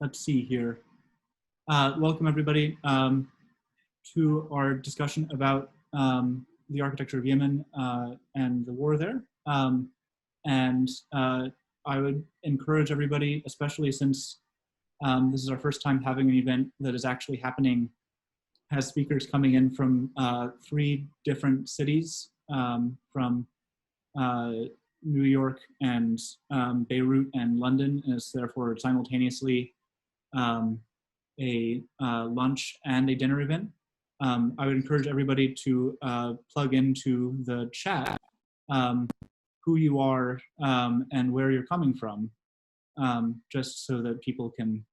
let's see here. Welcome everybody to our discussion about the architecture of Yemen and the war there. I would encourage everybody, especially since this is our first time having an event that is actually happening, has speakers coming in from 3 different cities, from New York and Beirut and London, and it's therefore simultaneously a lunch and a dinner event. I would encourage everybody to plug into the chat who you are and where you're coming from, just so that people can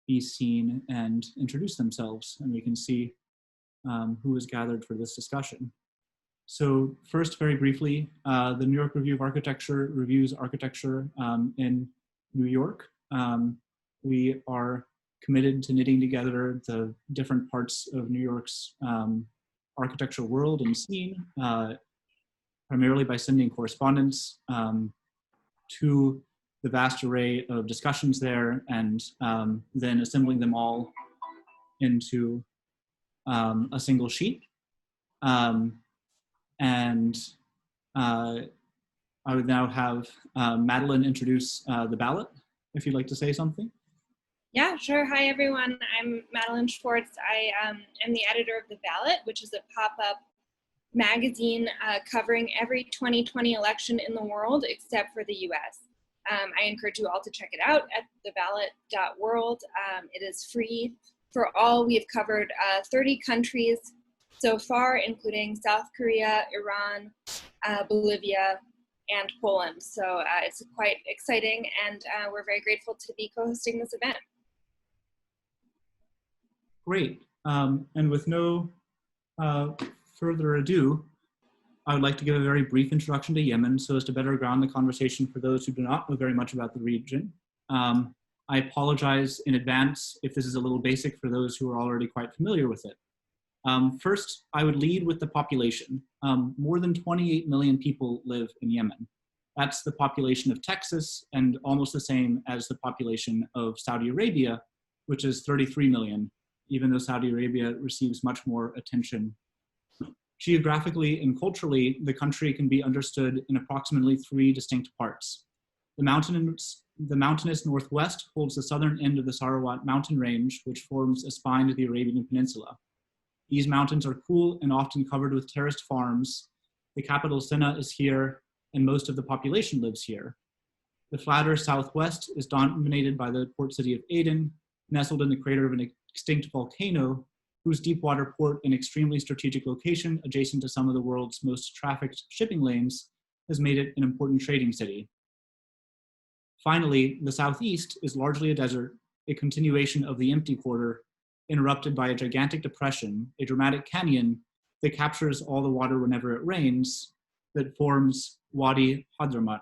be seen and introduce themselves, and we can see who is gathered for this discussion. So first, very briefly, the New York Review of Architecture reviews architecture in New York. We are committed to knitting together the different parts of New York's architectural world and scene, primarily by sending correspondence to the vast array of discussions there, and then assembling them all into a single sheet. I would now have Madeleine introduce the Ballot, if you'd like to say something. Yeah, sure. Hi, everyone. I'm Madeleine Schwartz. I am the editor of The Ballot, which is a pop-up magazine covering every 2020 election in the world except for the US. I encourage you all to check it out at theballot.world. It is free for all. We have covered 30 countries so far, including South Korea, Iran, Bolivia, and Poland. So it's quite exciting, and we're very grateful to be co-hosting this event. Great. And with no further ado, I would like to give a very brief introduction to Yemen so as to better ground the conversation for those who do not know very much about the region. I apologize in advance if this is a little basic for those who are already quite familiar with it. First, I would lead with the population. More than 28 million people live in Yemen. That's the population of Texas and almost the same as the population of Saudi Arabia, which is 33 million, even though Saudi Arabia receives much more attention. Geographically and culturally, the country can be understood in approximately 3 distinct parts. The mountainous northwest holds the southern end of the Sarawat mountain range, which forms a spine to the Arabian Peninsula. These mountains are cool and often covered with terraced farms. The capital Sana'a is here, and most of the population lives here. The flatter southwest is dominated by the port city of Aden, nestled in the crater of an extinct volcano, whose deep water port and extremely strategic location adjacent to some of the world's most trafficked shipping lanes has made it an important trading city. Finally, the southeast is largely a desert, a continuation of the empty quarter, interrupted by a gigantic depression, a dramatic canyon that captures all the water whenever it rains, that forms Wadi Hadramaut.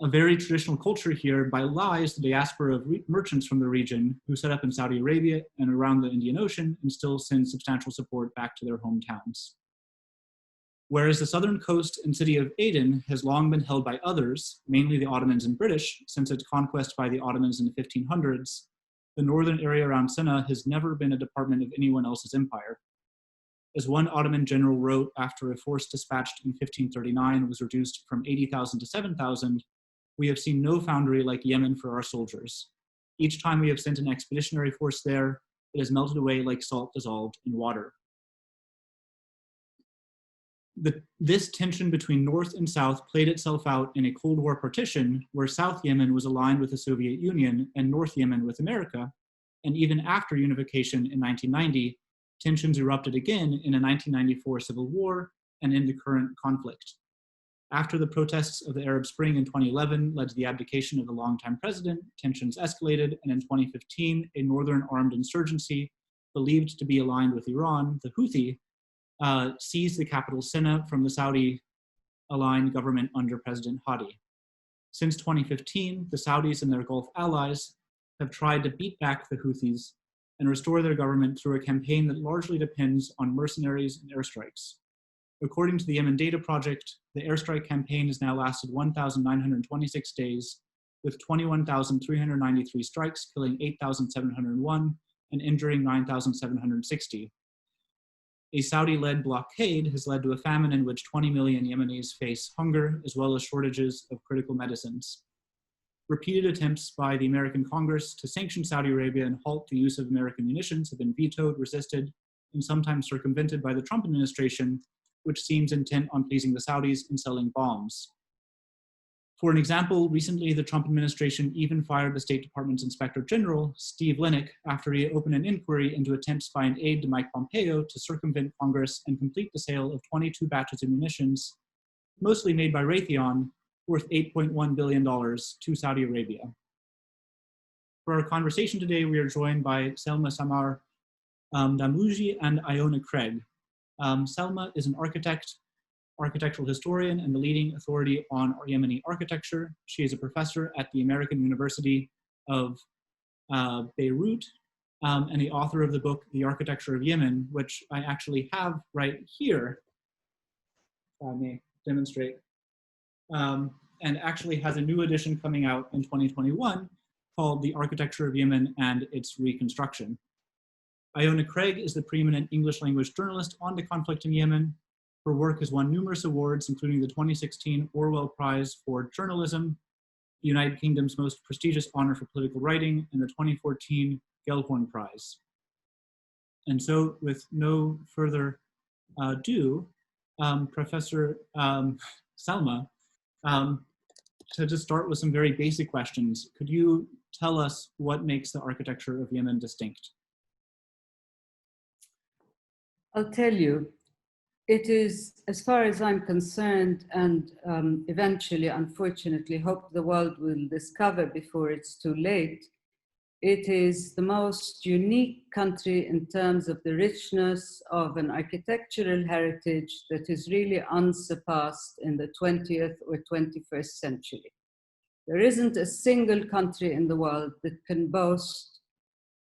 A very traditional culture here belies the diaspora of merchants from the region who set up in Saudi Arabia and around the Indian Ocean and still send substantial support back to their hometowns. Whereas the southern coast and city of Aden has long been held by others, mainly the Ottomans and British, since its conquest by the Ottomans in the 1500s, the northern area around Sana'a has never been a department of anyone else's empire. As one Ottoman general wrote after a force dispatched in 1539 was reduced from 80,000 to 7,000, we have seen no foundry like Yemen for our soldiers. Each time we have sent an expeditionary force there, it has melted away like salt dissolved in water. This tension between North and South played itself out in a Cold War partition where South Yemen was aligned with the Soviet Union and North Yemen with America, and even after unification in 1990, tensions erupted again in a 1994 civil war and in the current conflict. After the protests of the Arab Spring in 2011 led to the abdication of the longtime president, tensions escalated, and in 2015, a northern armed insurgency, believed to be aligned with Iran, the Houthi, seized the capital Sana'a from the Saudi-aligned government under President Hadi. Since 2015, the Saudis and their Gulf allies have tried to beat back the Houthis and restore their government through a campaign that largely depends on mercenaries and airstrikes. According to the Yemen Data Project, the airstrike campaign has now lasted 1,926 days with 21,393 strikes, killing 8,701 and injuring 9,760. A Saudi-led blockade has led to a famine in which 20 million Yemenis face hunger, as well as shortages of critical medicines. Repeated attempts by the American Congress to sanction Saudi Arabia and halt the use of American munitions have been vetoed, resisted, and sometimes circumvented by the Trump administration, which seems intent on pleasing the Saudis and selling bombs. For an example, recently the Trump administration even fired the State Department's Inspector General, Steve Linick, after he opened an inquiry into attempts by an aide to Mike Pompeo to circumvent Congress and complete the sale of 22 batches of munitions, mostly made by Raytheon, worth $8.1 billion to Saudi Arabia. For our conversation today, we are joined by Salma Samar Damluji and Iona Craig. Salma is an architectural historian and the leading authority on Yemeni architecture. She is a professor at the American University of Beirut and the author of the book, The Architecture of Yemen, which I actually have right here, if I may demonstrate, and actually has a new edition coming out in 2021 called The Architecture of Yemen and Its Reconstruction. Iona Craig is the preeminent English language journalist on the conflict in Yemen. Her work has won numerous awards, including the 2016 Orwell Prize for Journalism, the United Kingdom's most prestigious honor for political writing, and the 2014 Gellhorn Prize. And so, with no further ado, Professor Salma, to just start with some very basic questions, could you tell us what makes the architecture of Yemen distinct? I'll tell you, it is, as far as I'm concerned, and eventually, unfortunately, hope the world will discover before it's too late, it is the most unique country in terms of the richness of an architectural heritage that is really unsurpassed in the 20th or 21st century. There isn't a single country in the world that can boast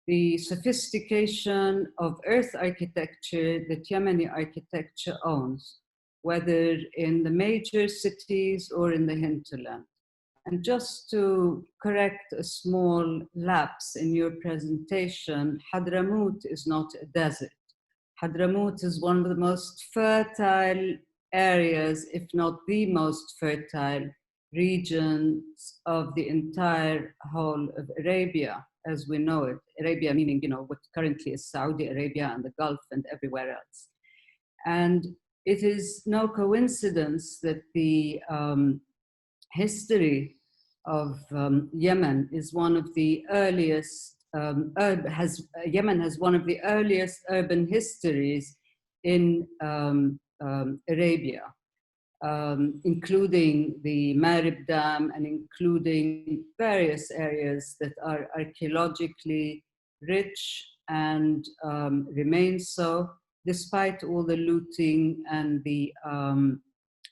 the sophistication of earth architecture that Yemeni architecture owns, whether in the major cities or in the hinterland. And just to correct a small lapse in your presentation, Hadramaut is not a desert. Hadramaut is one of the most fertile areas, if not the most fertile regions of the entire whole of Arabia, as we know it. Arabia meaning, what currently is Saudi Arabia and the Gulf and everywhere else. And it is no coincidence that the history of Yemen is one of the earliest, Yemen has one of the earliest urban histories in Arabia, including the Marib Dam and including various areas that are archaeologically rich and remain so, despite all the looting and the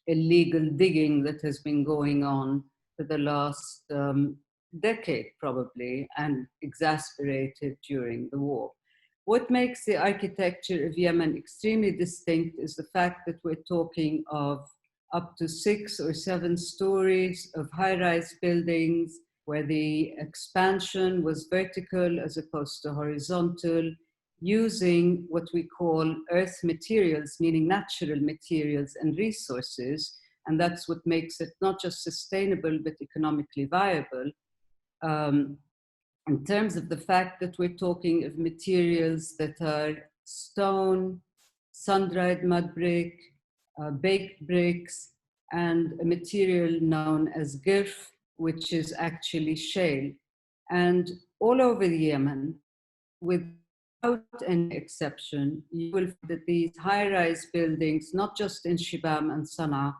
illegal digging that has been going on for the last decade, probably, and exacerbated during the war. What makes the architecture of Yemen extremely distinct is the fact that we're talking of up to 6 or 7 stories of high-rise buildings where the expansion was vertical as opposed to horizontal, using what we call earth materials, meaning natural materials and resources. And that's what makes it not just sustainable, but economically viable. In terms of the fact that we're talking of materials that are stone, sun-dried mud brick, baked bricks, and a material known as girf, which is actually shale. And all over the Yemen, without any exception, you will find that these high-rise buildings, not just in Shibam and Sana'a,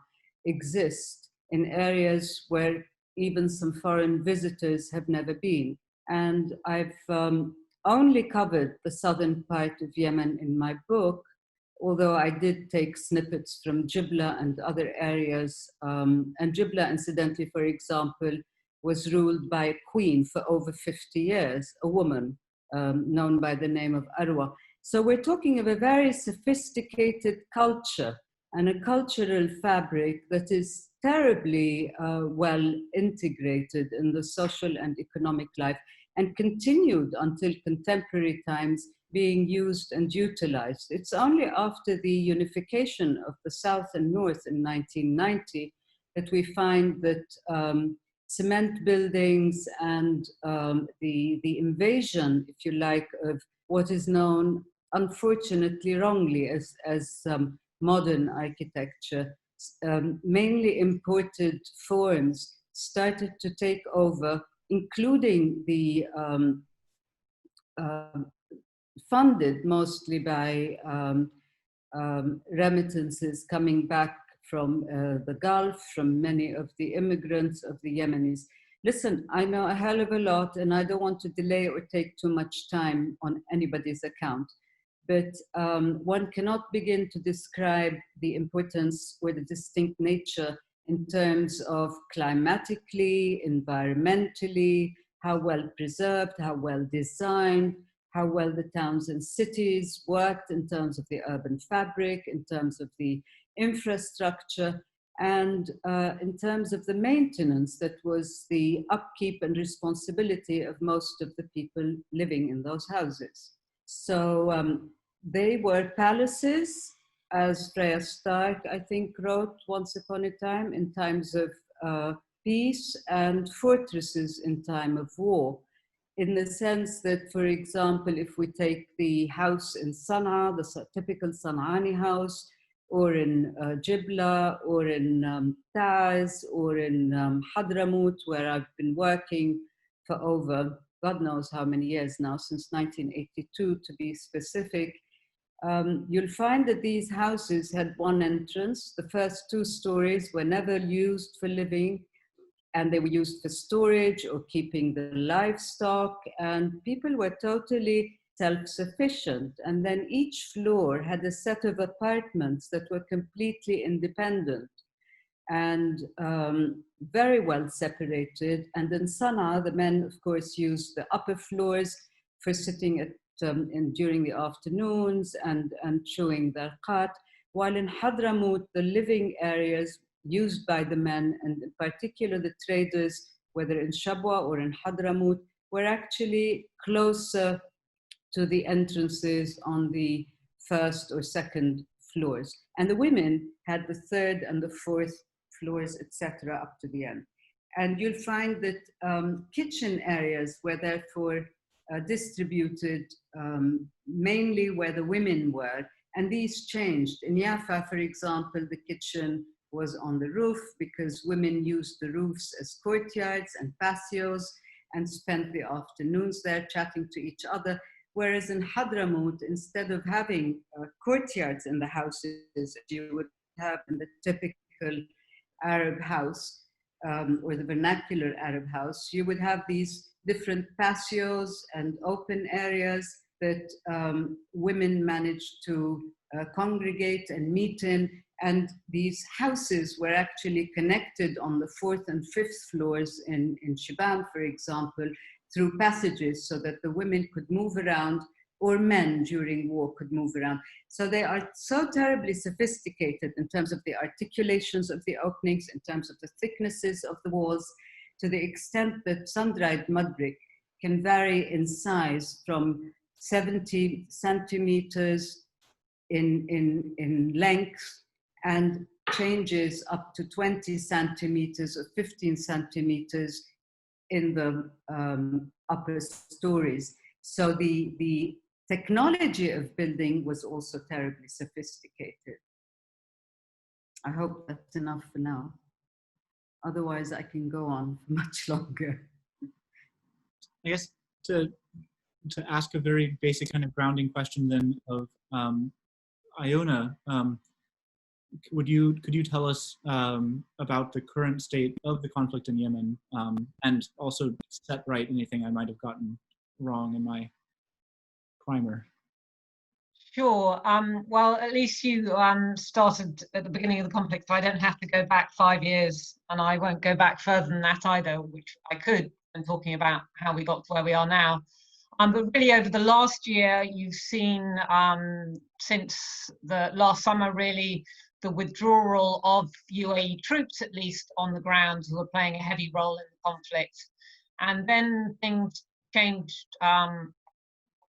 exist in areas where even some foreign visitors have never been. And I've only covered the southern part of Yemen in my book, although I did take snippets from Jibla and other areas. And Jibla, incidentally, for example, was ruled by a queen for over 50 years, a woman known by the name of Arwa. So we're talking of a very sophisticated culture and a cultural fabric that is terribly well integrated in the social and economic life, and continued until contemporary times being used and utilized. It's only after the unification of the South and North in 1990 that we find that cement buildings and the invasion, if you like, of what is known, unfortunately wrongly, as modern architecture, mainly imported forms, started to take over, including the funded mostly by remittances coming back from the Gulf, from many of the immigrants of the Yemenis. Listen, I know a hell of a lot, and I don't want to delay or take too much time on anybody's account, but one cannot begin to describe the importance or the distinct nature in terms of climatically, environmentally, how well preserved, how well designed, how well the towns and cities worked in terms of the urban fabric, in terms of the infrastructure, and in terms of the maintenance that was the upkeep and responsibility of most of the people living in those houses. So they were palaces, as Freya Stark, I think, wrote once upon a time, in times of peace, and fortresses in time of war. In the sense that, for example, if we take the house in Sana'a, the typical Sana'ani house, or in Jibla, or in Taz, or in Hadramaut, where I've been working for over God knows how many years now, since 1982 to be specific, you'll find that these houses had one entrance. The first 2 stories were never used for living, and they were used for storage or keeping the livestock, and people were totally self-sufficient. And then each floor had a set of apartments that were completely independent and very well separated. And in Sana'a, the men, of course, used the upper floors for sitting at during the afternoons and chewing their qat, while in Hadramaut, the living areas used by the men, and in particular the traders, whether in Shabwa or in Hadramaut, were actually closer to the entrances on the 1st or 2nd floors. And the women had the 3rd and the 4th floors, etc., up to the end. And you'll find that kitchen areas were therefore distributed mainly where the women were, and these changed. In Yafa, for example, the kitchen was on the roof because women used the roofs as courtyards and patios and spent the afternoons there chatting to each other. Whereas in Hadramaut, instead of having courtyards in the houses, as you would have in the typical Arab house or the vernacular Arab house, you would have these different patios and open areas that women managed to congregate and meet in. And these houses were actually connected on the 4th and 5th floors in Shiban, for example, through passages so that the women could move around, or men during war could move around. So they are so terribly sophisticated in terms of the articulations of the openings, in terms of the thicknesses of the walls, to the extent that sun-dried mud brick can vary in size from 70 centimeters in length and changes up to 20 centimeters or 15 centimeters in the upper stories. So the technology of building was also terribly sophisticated. I hope that's enough for now. Otherwise, I can go on for much longer. I guess to ask a very basic kind of grounding question then of Iona, could you tell us about the current state of the conflict in Yemen, and also set right anything I might have gotten wrong in my primer? Sure. Well, at least you started at the beginning of the conflict, so I don't have to go back 5 years, and I won't go back further than that either, which I could when talking about how we got to where we are now. But really over the last year, you've seen since the last summer, really, the withdrawal of UAE troops, at least on the ground, who were playing a heavy role in the conflict. And then things changed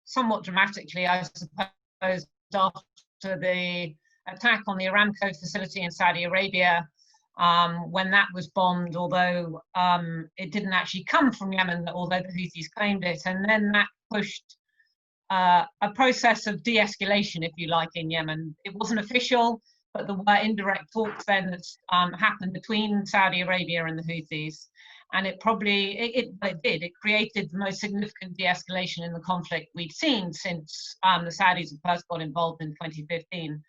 somewhat dramatically, I suppose, after the attack on the Aramco facility in Saudi Arabia, when that was bombed, although it didn't actually come from Yemen, although the Houthis claimed it. And then that pushed a process of de-escalation, if you like, in Yemen. It wasn't official, but there were indirect talks then that happened between Saudi Arabia and the Houthis. And it created the most significant de-escalation in the conflict we'd seen since the Saudis first got involved in 2015.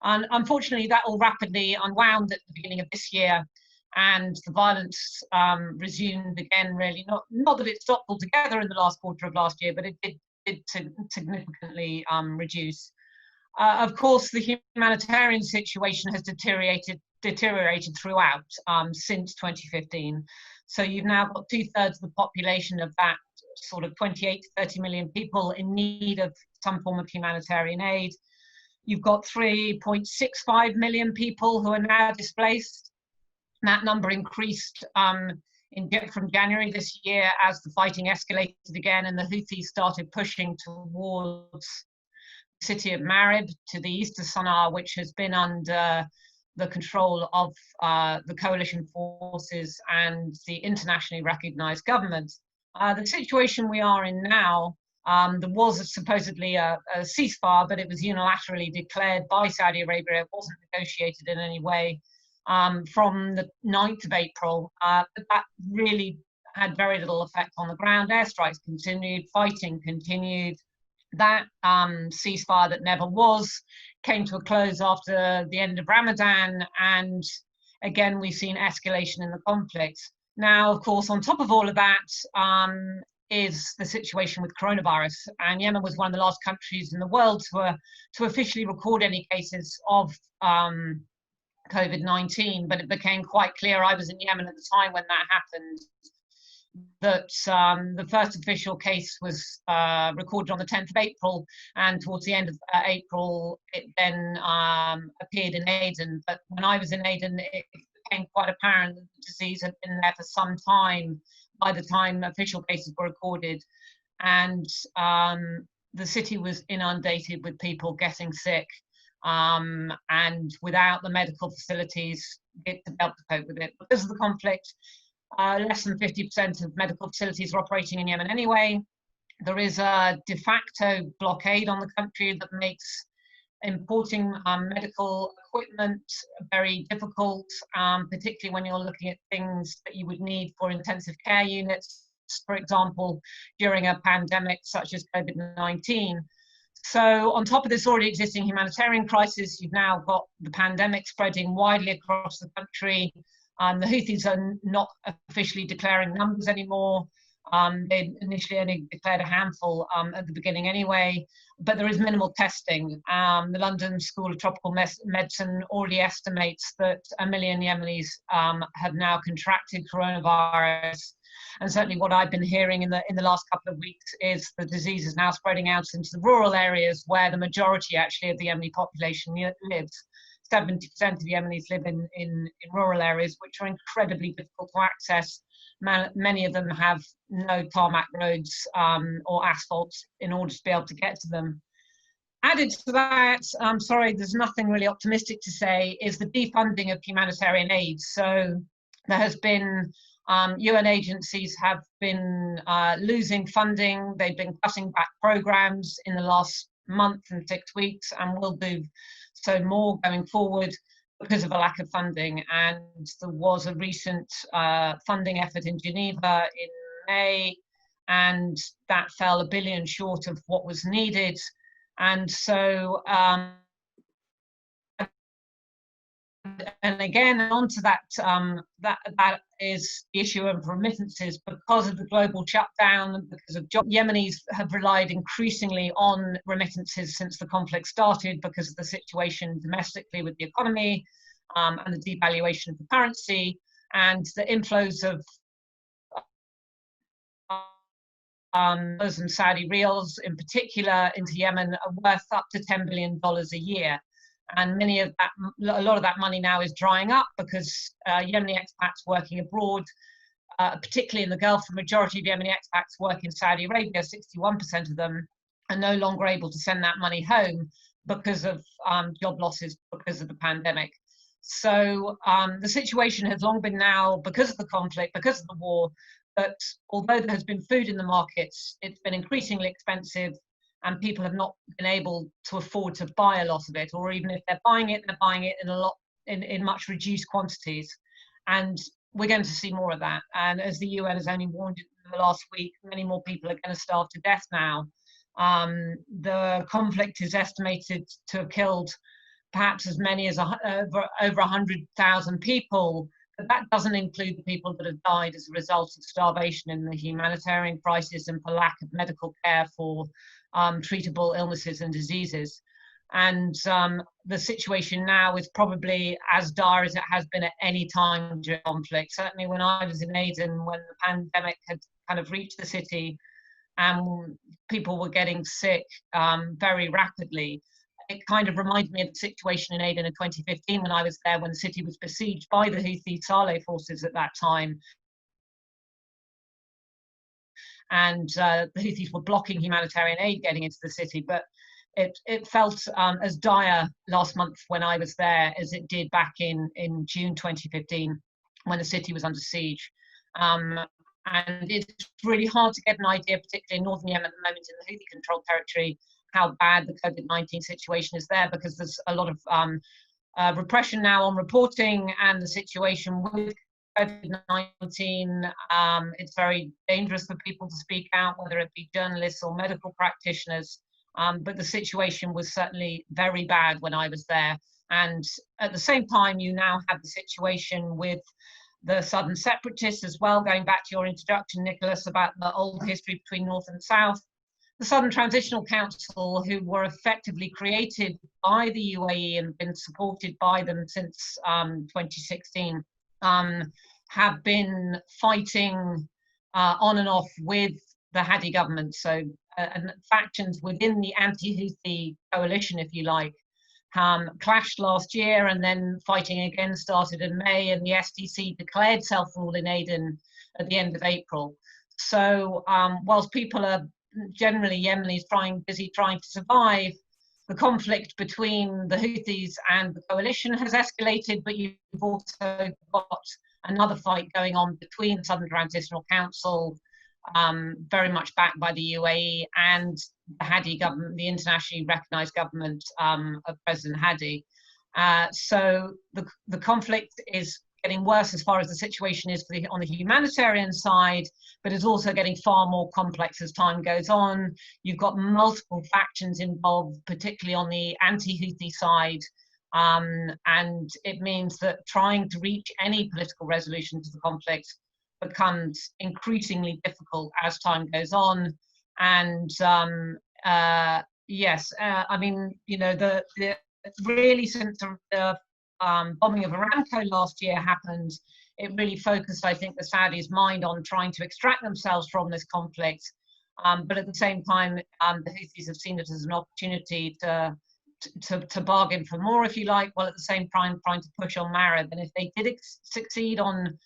And unfortunately, that all rapidly unwound at the beginning of this year, and the violence resumed again, really. Not that it stopped altogether in the last quarter of last year, but it did significantly reduce. Of course, the humanitarian situation has deteriorated throughout since 2015. So you've now got 2/3 of the population of that sort of 28 to 30 million people in need of some form of humanitarian aid. You've got 3.65 million people who are now displaced. That number increased from January this year as the fighting escalated again and the Houthis started pushing towards the city of Marib to the east of Sana'a, which has been under the control of the coalition forces and the internationally recognized government. The situation we are in now, there was supposedly a ceasefire, but it was unilaterally declared by Saudi Arabia. It wasn't negotiated in any way from the 9th of April. But that really had very little effect on the ground. Airstrikes continued, fighting continued. That ceasefire that never was came to a close after the end of Ramadan, and again we've seen escalation in the conflict. Now, of course, on top of all of that is the situation with coronavirus, and Yemen was one of the last countries in the world to officially record any cases of COVID-19, but it became quite clear, I was in Yemen at the time when that happened, that the first official case was recorded on the 10th of April, and towards the end of April, it then appeared in Aden. But when I was in Aden, it became quite apparent that the disease had been there for some time by the time official cases were recorded. And the city was inundated with people getting sick. And without the medical facilities to help to cope with it. Because of the conflict, less than 50% of medical facilities are operating in Yemen anyway. There is a de facto blockade on the country that makes importing medical equipment very difficult, particularly when you're looking at things that you would need for intensive care units, for example, during a pandemic such as COVID-19. So on top of this already existing humanitarian crisis, you've now got the pandemic spreading widely across the country. The Houthis are not officially declaring numbers anymore. They initially only declared a handful at the beginning anyway, but there is minimal testing. The London School of Tropical Medicine already estimates that 1 million Yemenis have now contracted coronavirus. And certainly what I've been hearing in the last couple of weeks is the disease is now spreading out into the rural areas where the majority actually of the Yemeni population lives. 70% of Yemenis live in rural areas, which are incredibly difficult to access. Many of them have no tarmac roads or asphalt in order to be able to get to them. Added to that, I'm sorry, there's nothing really optimistic to say, is the defunding of humanitarian aid. So there has been, UN agencies have been losing funding. They've been cutting back programs in the last month and 6 weeks, and will do so more going forward because of a lack of funding. And there was a recent funding effort in Geneva in May, and that fell $1 billion short of what was needed. And so, and again, onto that, that is the issue of remittances. Because of the global shutdown, because of Yemenis have relied increasingly on remittances since the conflict started, because of the situation domestically with the economy and the devaluation of the currency, and the inflows of and Saudi reals in particular into Yemen are worth up to $10 billion a year. And a lot of that money now is drying up because Yemeni expats working abroad, particularly in the Gulf, the majority of Yemeni expats work in Saudi Arabia, 61% of them are no longer able to send that money home because of job losses because of the pandemic. So the situation has long been now, because of the conflict, because of the war, that although there has been food in the markets, it's been increasingly expensive and people have not been able to afford to buy a lot of it, or even if they're buying it in much reduced quantities. And we're going to see more of that. And as the UN has only warned in the last week, many more people are going to starve to death now. The conflict is estimated to have killed perhaps as many as over 100,000 people, but that doesn't include the people that have died as a result of starvation in the humanitarian crisis and for lack of medical care for treatable illnesses and diseases. And the situation now is probably as dire as it has been at any time during conflict. Certainly when I was in Aden, when the pandemic had kind of reached the city and people were getting sick very rapidly, it kind of reminded me of the situation in Aden in 2015 when I was there, when the city was besieged by the Houthi Saleh forces at that time. And the Houthis were blocking humanitarian aid getting into the city. But it felt as dire last month when I was there as it did back in June 2015 when the city was under siege. And it's really hard to get an idea, particularly in northern Yemen at the moment in the Houthi-controlled territory, how bad the COVID-19 situation is there, because there's a lot of repression now on reporting, and the situation with COVID-19, it's very dangerous for people to speak out, whether it be journalists or medical practitioners. But the situation was certainly very bad when I was there. And at the same time, you now have the situation with the southern separatists as well, going back to your introduction, Nicolas, about the old history between North and South. The Southern Transitional Council, who were effectively created by the UAE and been supported by them since 2016, have been fighting on and off with the Hadi government. So factions within the anti-Houthi coalition, if you like, clashed last year, and then fighting again started in May, and the STC declared self-rule in Aden at the end of April. So whilst people are generally Yemenis busy trying to survive, the conflict between the Houthis and the coalition has escalated, but you've also got another fight going on between the Southern Transitional Council, very much backed by the UAE, and the Hadi government, the internationally recognized government of President Hadi. So the conflict is getting worse as far as the situation is on the humanitarian side, but it's also getting far more complex as time goes on. You've got multiple factions involved, particularly on the anti-Houthi side, and it means that trying to reach any political resolution to the conflict becomes increasingly difficult as time goes on. And yes, I mean, you know, the really since the bombing of Aramco last year happened, it really focused, I think, the Saudis' mind on trying to extract themselves from this conflict. But at the same time, the Houthis have seen it as an opportunity to bargain for more, if you like, while at the same time trying to push on Marib. And if they did succeed on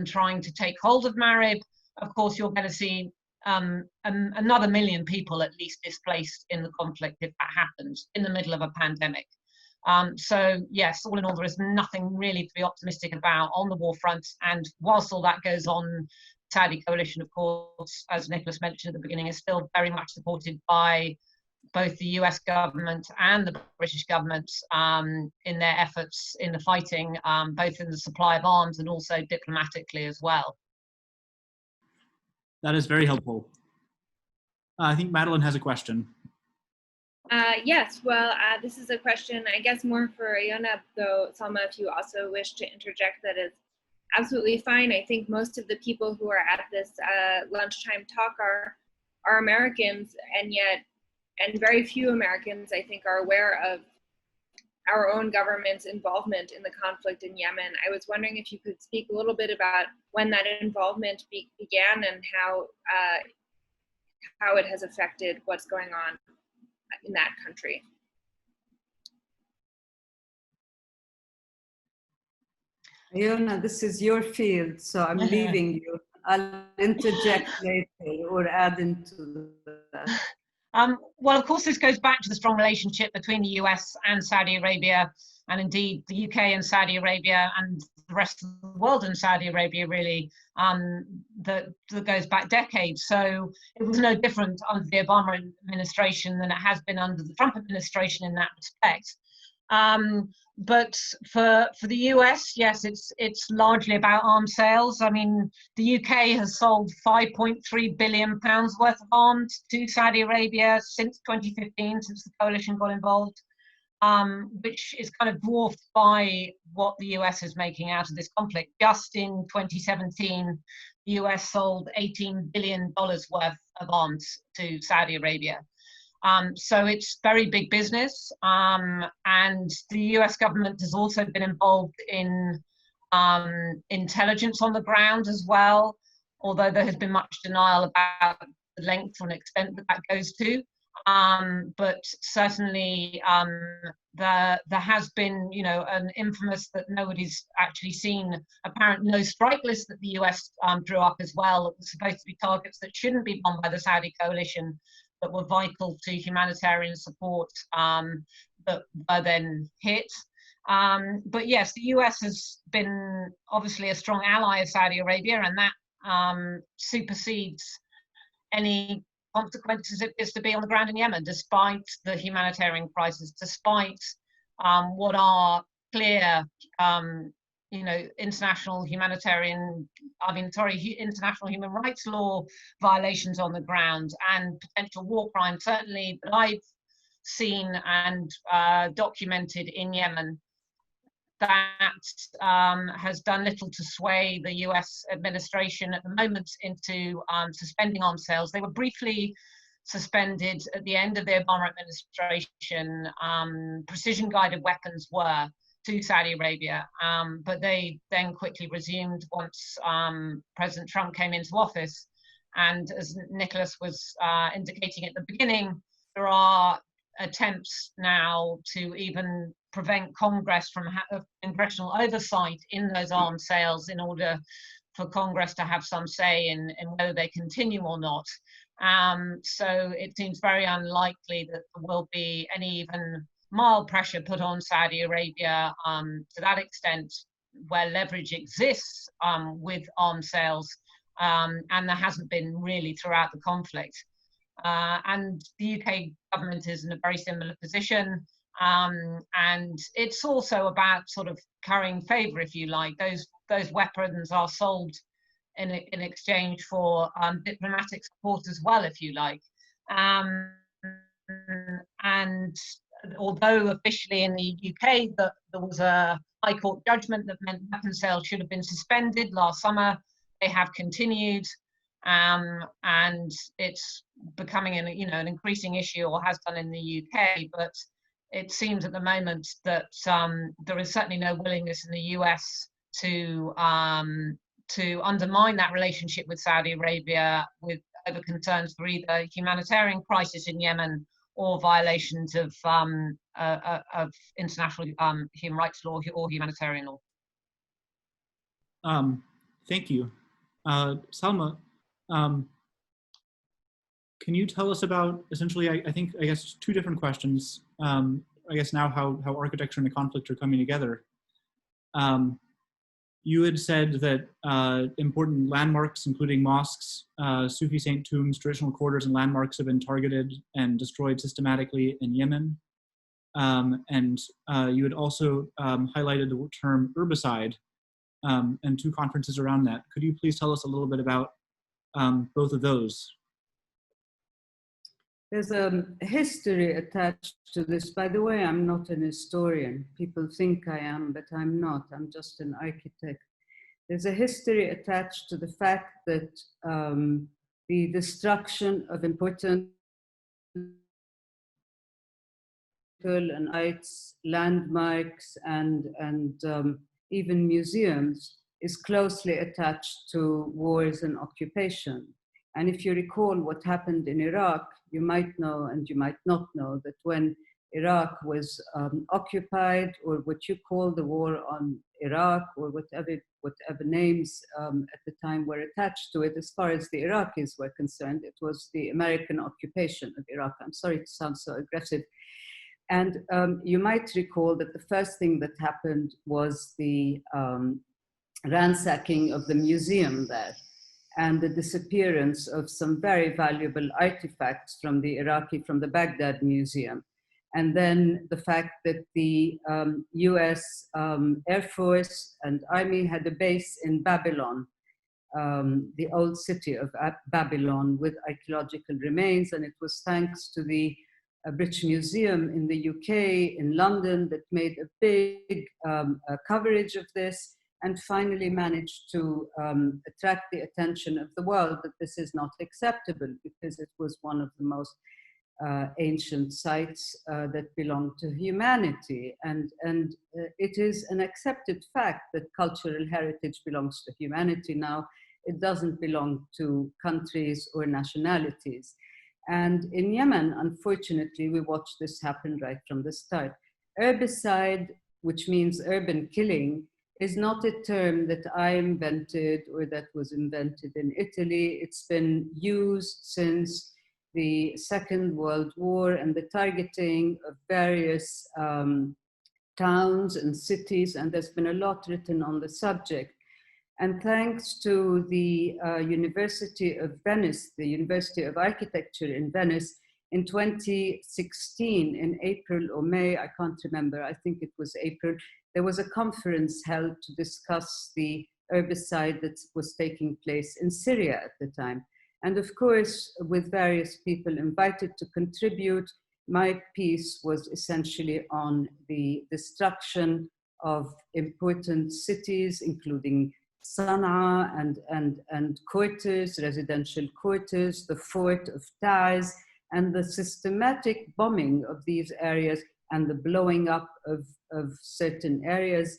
trying to take hold of Marib, of course, you're going to see another 1 million people at least displaced in the conflict if that happens in the middle of a pandemic. So yes, all in all, there is nothing really to be optimistic about on the war front. And whilst all that goes on, Saudi coalition, of course, as Nicolas mentioned at the beginning, is still very much supported by both the US government and the British government in their efforts in the fighting, both in the supply of arms and also diplomatically as well. That is very helpful. I think Madeleine has a question. Yes, well, this is a question, I guess, more for Iona, though, Salma, if you also wish to interject, that is absolutely fine. I think most of the people who are at this lunchtime talk are Americans, and very few Americans, I think, are aware of our own government's involvement in the conflict in Yemen. I was wondering if you could speak a little bit about when that involvement began and how it has affected what's going on in that country. Iona, this is your field, so I'm leaving you. I'll interject later or add into that. Well, of course, this goes back to the strong relationship between the US and Saudi Arabia, and indeed the UK and Saudi Arabia and the rest of the world and Saudi Arabia, really, that goes back decades. So it was no different under the Obama administration than it has been under the Trump administration in that respect. But for the US, yes, it's largely about arms sales. I mean, the UK has sold £5.3 billion worth of arms to Saudi Arabia since 2015, since the coalition got involved, which is kind of dwarfed by what the US is making out of this conflict. Just in 2017, the US sold $18 billion worth of arms to Saudi Arabia. So it's very big business, and the US government has also been involved in intelligence on the ground as well, although there has been much denial about the length and extent that that goes to. But certainly there has been, you know, an infamous that nobody's actually seen apparent no strike list that the US drew up as well. It was supposed to be targets that shouldn't be bombed by the Saudi coalition, that were vital to humanitarian support, that were then hit. But yes, the US has been obviously a strong ally of Saudi Arabia, and that supersedes any consequences it is to be on the ground in Yemen, despite the humanitarian crisis, despite what are clear, you know, international human rights law violations on the ground and potential war crimes, certainly that I've seen and documented in Yemen, that has done little to sway the US administration at the moment into suspending arms sales. They were briefly suspended at the end of the Obama administration. Precision-guided weapons were to Saudi Arabia, but they then quickly resumed once President Trump came into office. And as Nicolas was indicating at the beginning, there are attempts now to even prevent Congress from congressional oversight in those arms sales in order for Congress to have some say in whether they continue or not. So it seems very unlikely that there will be any even mild pressure put on Saudi Arabia to that extent, where leverage exists with arms sales, and there hasn't been really throughout the conflict. And the UK government is in a very similar position, and it's also about sort of currying favour, if you like. Those weapons are sold in exchange for diplomatic support as well, if you like. And although officially in the UK that there was a High Court judgment that meant weapon sales should have been suspended last summer, they have continued, and it's becoming an increasing issue, or has done in the UK. But it seems at the moment that there is certainly no willingness in the US to undermine that relationship with Saudi Arabia over concerns for either humanitarian crisis in Yemen or violations of international human rights law or humanitarian law. Thank you. Salma, can you tell us about, essentially, I guess two different questions. I guess now how architecture and the conflict are coming together. You had said that important landmarks, including mosques, Sufi saint tombs, traditional quarters, and landmarks have been targeted and destroyed systematically in Yemen. And you had also highlighted the term herbicide and two conferences around that. Could you please tell us a little bit about both of those? There's a history attached to this. By the way, I'm not an historian. People think I am, but I'm not. I'm just an architect. There's a history attached to the fact that the destruction of important and sites, landmarks, and even museums is closely attached to wars and occupation. And if you recall what happened in Iraq, you might know and you might not know that when Iraq was occupied, or what you call the war on Iraq, or whatever names at the time were attached to it. As far as the Iraqis were concerned, it was the American occupation of Iraq. I'm sorry to sound so aggressive. And you might recall that the first thing that happened was the ransacking of the museum there, and the disappearance of some very valuable artifacts from the Baghdad Museum. And then the fact that the US Air Force and Army had a base in Babylon, the old city of Babylon, with archaeological remains. And it was thanks to the British Museum in the UK, in London, that made a big coverage of this, and finally managed to attract the attention of the world that this is not acceptable, because it was one of the most ancient sites that belong to humanity. And it is an accepted fact that cultural heritage belongs to humanity now. It doesn't belong to countries or nationalities. And in Yemen, unfortunately, we watched this happen right from the start. Herbicide, which means urban killing, is not a term that I invented or that was invented in Italy. It's been used since the Second World War, and the targeting of various towns and cities, and there's been a lot written on the subject. And thanks to the University of Venice, the University of Architecture in Venice, in 2016, in April or May, I can't remember, I think it was April, there was a conference held to discuss the herbicide that was taking place in Syria at the time. And of course, with various people invited to contribute, my piece was essentially on the destruction of important cities, including Sana'a and quarters, residential quarters, the fort of Taiz, and the systematic bombing of these areas and the blowing up of certain areas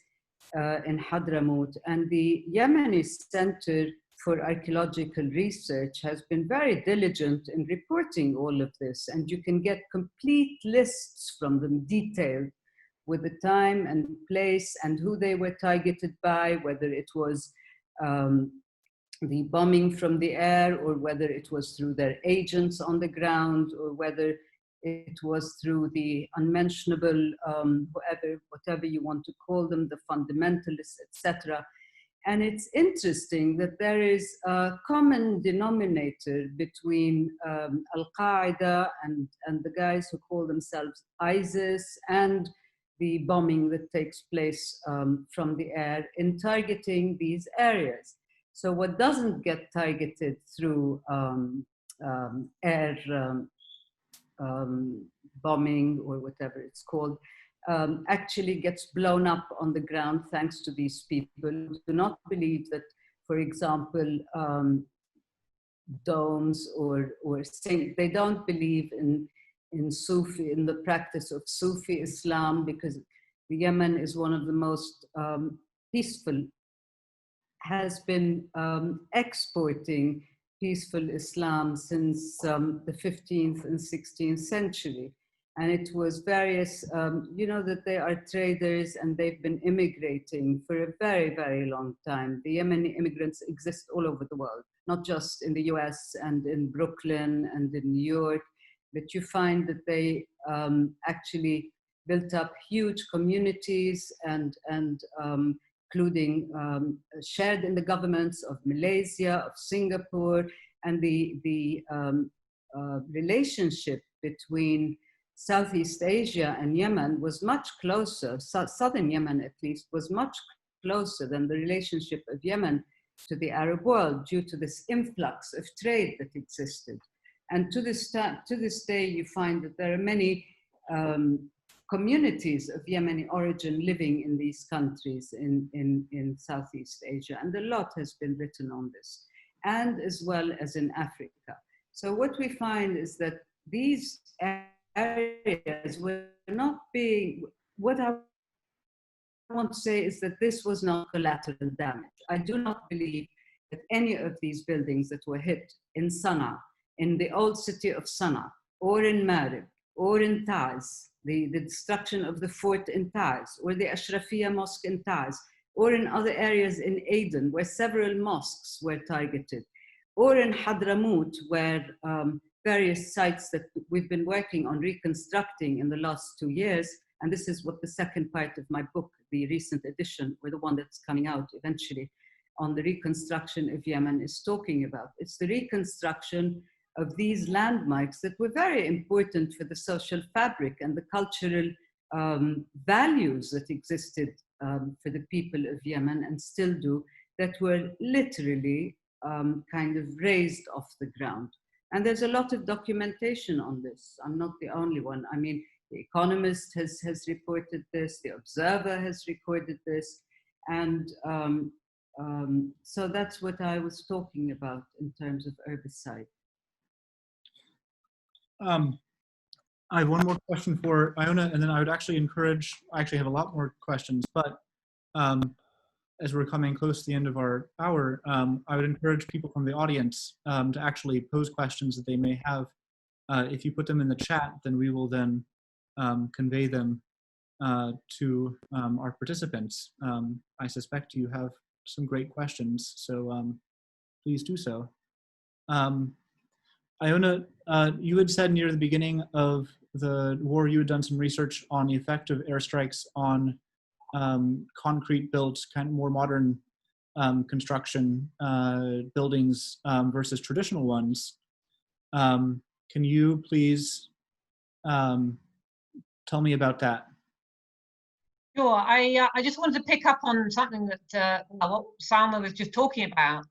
in Hadramaut. And the Yemeni Center for Archaeological Research has been very diligent in reporting all of this, and you can get complete lists from them, detailed, with the time and place and who they were targeted by, whether it was the bombing from the air, or whether it was through their agents on the ground, or whether it was through the unmentionable, whatever you want to call them, the fundamentalists, etc. And it's interesting that there is a common denominator between Al-Qaeda and the guys who call themselves ISIS, and the bombing that takes place from the air in targeting these areas. So what doesn't get targeted through air bombing, or whatever it's called, actually gets blown up on the ground thanks to these people who do not believe that, for example, domes or they don't believe in Sufi, in the practice of Sufi Islam, because Yemen is one of the most peaceful, has been exporting peaceful Islam since the 15th and 16th century. And it was various, you know, that they are traders and they've been immigrating for a very, very long time. The Yemeni immigrants exist all over the world, not just in the US and in Brooklyn and in New York, but you find that they actually built up huge communities and including shared in the governments of Malaysia, of Singapore, and the relationship between Southeast Asia and Yemen was much closer, southern Yemen at least, was much closer than the relationship of Yemen to the Arab world, due to this influx of trade that existed. And to this day, you find that there are many communities of Yemeni origin living in these countries in Southeast Asia. And a lot has been written on this, and as well as in Africa. So what we find is that these areas were not being, what I want to say is that this was not collateral damage. I do not believe that any of these buildings that were hit in Sana'a, in the old city of Sana'a, or in Marib, or in Taiz, the destruction of the fort in Taiz, or the Ashrafia Mosque in Taiz, or in other areas in Aden, where several mosques were targeted, or in Hadramaut, where various sites that we've been working on reconstructing in the last 2 years, and this is what the second part of my book, the recent edition, or the one that's coming out eventually, on the reconstruction of Yemen is talking about. It's the reconstruction of these landmarks that were very important for the social fabric and the cultural values that existed for the people of Yemen and still do, that were literally kind of raised off the ground. And there's a lot of documentation on this. I'm not the only one. I mean, The Economist has reported this, The Observer has recorded this, and so that's what I was talking about in terms of herbicide. I have one more question for Iona, and then I would actually encourage, I actually have a lot more questions, but as we're coming close to the end of our hour, I would encourage people from the audience to actually pose questions that they may have. If you put them in the chat, then we will then convey them to our participants. I suspect you have some great questions, so please do so. Iona, you had said near the beginning of the war you had done some research on the effect of airstrikes on concrete built, kind of more modern construction buildings versus traditional ones. Can you please tell me about that? Sure. I just wanted to pick up on something that what Salma was just talking about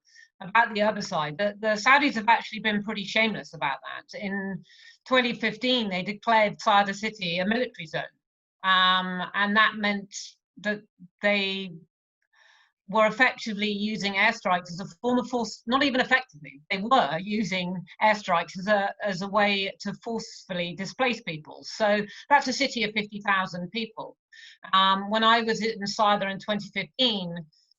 the herbicide. The Saudis have actually been pretty shameless about that. In 2015, they declared Sada City a military zone, and that meant that they were effectively using airstrikes as a form of force. Not even effectively, they were using airstrikes as a way to forcefully displace people. So that's a city of 50,000 people. When I was in Sada in 2015,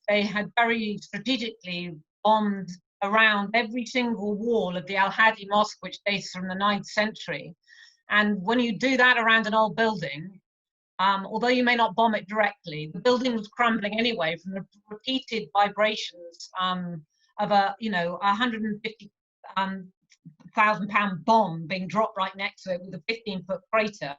they had very strategically bombed around every single wall of the Al-Hadi Mosque, which dates from the 9th century. And when you do that around an old building, although you may not bomb it directly, the building was crumbling anyway from the repeated vibrations of a 150,000-pound bomb being dropped right next to it with a 15-foot crater,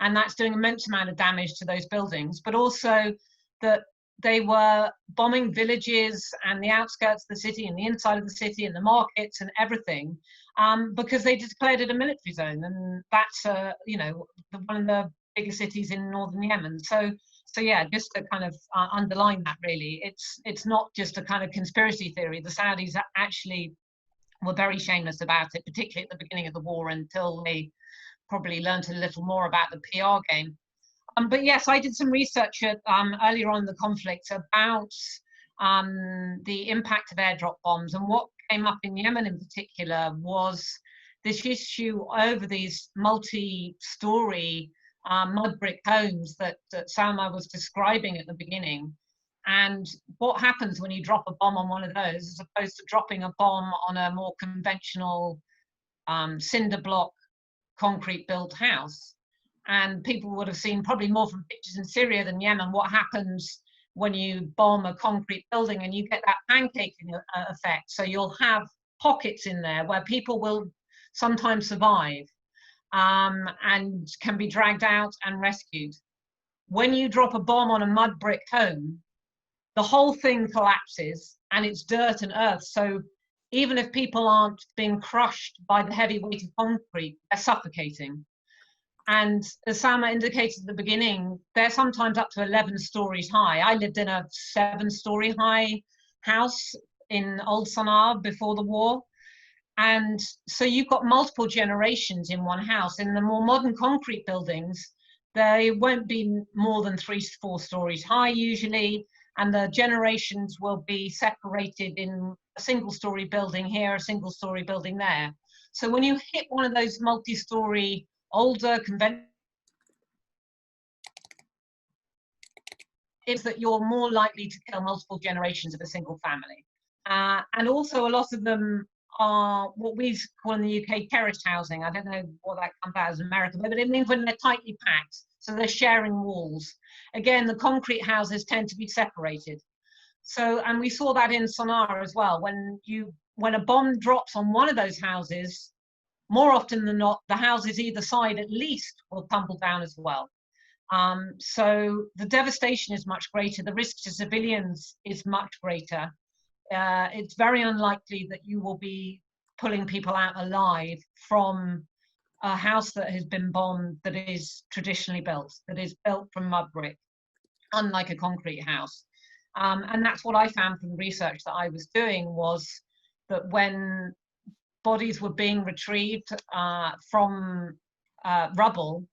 and that's doing an immense amount of damage to those buildings. But also that they were bombing villages and the outskirts of the city and the inside of the city and the markets and everything, because they declared it a military zone, and that's one of the biggest cities in northern Yemen. So yeah, just to kind of underline that, really, it's not just a kind of conspiracy theory. The Saudis actually were very shameless about it, particularly at the beginning of the war, until they probably learned a little more about the PR game. But yes, I did some research earlier on in the conflict about the impact of airdrop bombs, and what came up in Yemen in particular was this issue over these multi-story mud brick homes that Salma was describing at the beginning. And what happens when you drop a bomb on one of those, as opposed to dropping a bomb on a more conventional cinder block concrete built house? And people would have seen, probably more from pictures in Syria than Yemen, what happens when you bomb a concrete building and you get that pancaking effect. So you'll have pockets in there where people will sometimes survive and can be dragged out and rescued. When you drop a bomb on a mud brick home, the whole thing collapses and it's dirt and earth. So even if people aren't being crushed by the heavy weight of concrete, they're suffocating. And as Salma indicated at the beginning, they're sometimes up to 11 stories high. I lived in a 7-story high house in Old Sana'a before the war. And so you've got multiple generations in one house. In the more modern concrete buildings, they won't be more than 3 to 4 stories high usually. And the generations will be separated in a single-story building here, a single-story building there. So when you hit one of those multi-story older conventional, is that you're more likely to kill multiple generations of a single family. And also a lot of them are what we call in the UK terraced housing. I don't know what that comes out as in America, but it means when they're tightly packed, so they're sharing walls. Again, the concrete houses tend to be separated. So, and we saw that in Sana'a as well. When a bomb drops on one of those houses, more often than not, the houses either side at least will tumble down as well. So the devastation is much greater. The risk to civilians is much greater. It's very unlikely that you will be pulling people out alive from a house that has been bombed that is traditionally built, that is built from mud brick, unlike a concrete house. And that's what I found from the research that I was doing, was that when bodies were being retrieved from rubble,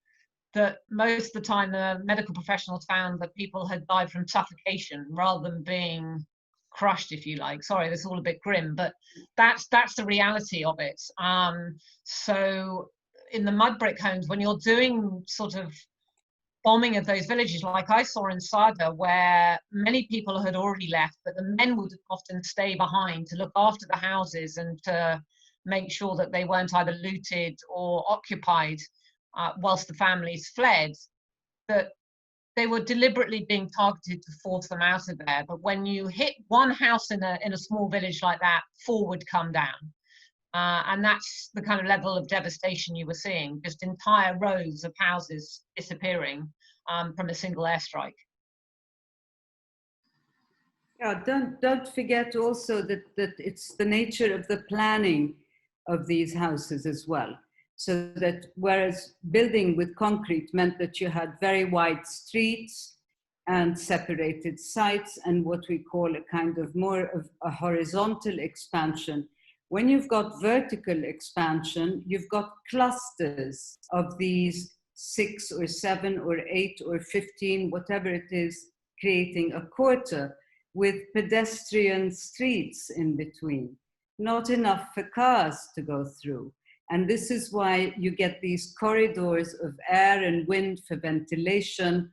that most of the time the medical professionals found that people had died from suffocation rather than being crushed, if you like. Sorry, this is all a bit grim, but that's the reality of it. So in the mud brick homes, when you're doing sort of bombing of those villages, like I saw in Sada, where many people had already left, but the men would often stay behind to look after the houses and to make sure that they weren't either looted or occupied whilst the families fled, that they were deliberately being targeted to force them out of there. But when you hit one house in a small village like that, 4 would come down. And that's the kind of level of devastation you were seeing, just entire rows of houses disappearing from a single airstrike. Yeah, don't forget also that it's the nature of the planning of these houses as well. So that whereas building with concrete meant that you had very wide streets and separated sites and what we call a kind of more of a horizontal expansion, when you've got vertical expansion, you've got clusters of these 6 or 7 or 8 or 15, whatever it is, creating a quarter with pedestrian streets in between. Not enough for cars to go through. And this is why you get these corridors of air and wind for ventilation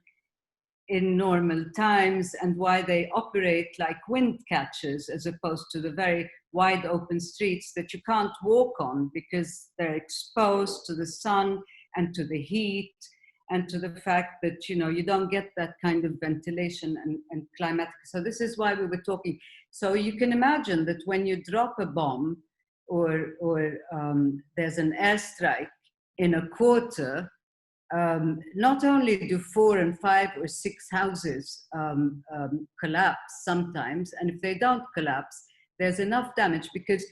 in normal times, and why they operate like wind catchers as opposed to the very wide open streets that you can't walk on because they're exposed to the sun and to the heat and to the fact that, you know, you don't get that kind of ventilation and climatic. So this is why we were talking. So you can imagine that when you drop a bomb or there's an airstrike in a quarter, not only do 4 and 5 or 6 houses collapse sometimes, and if they don't collapse, there's enough damage because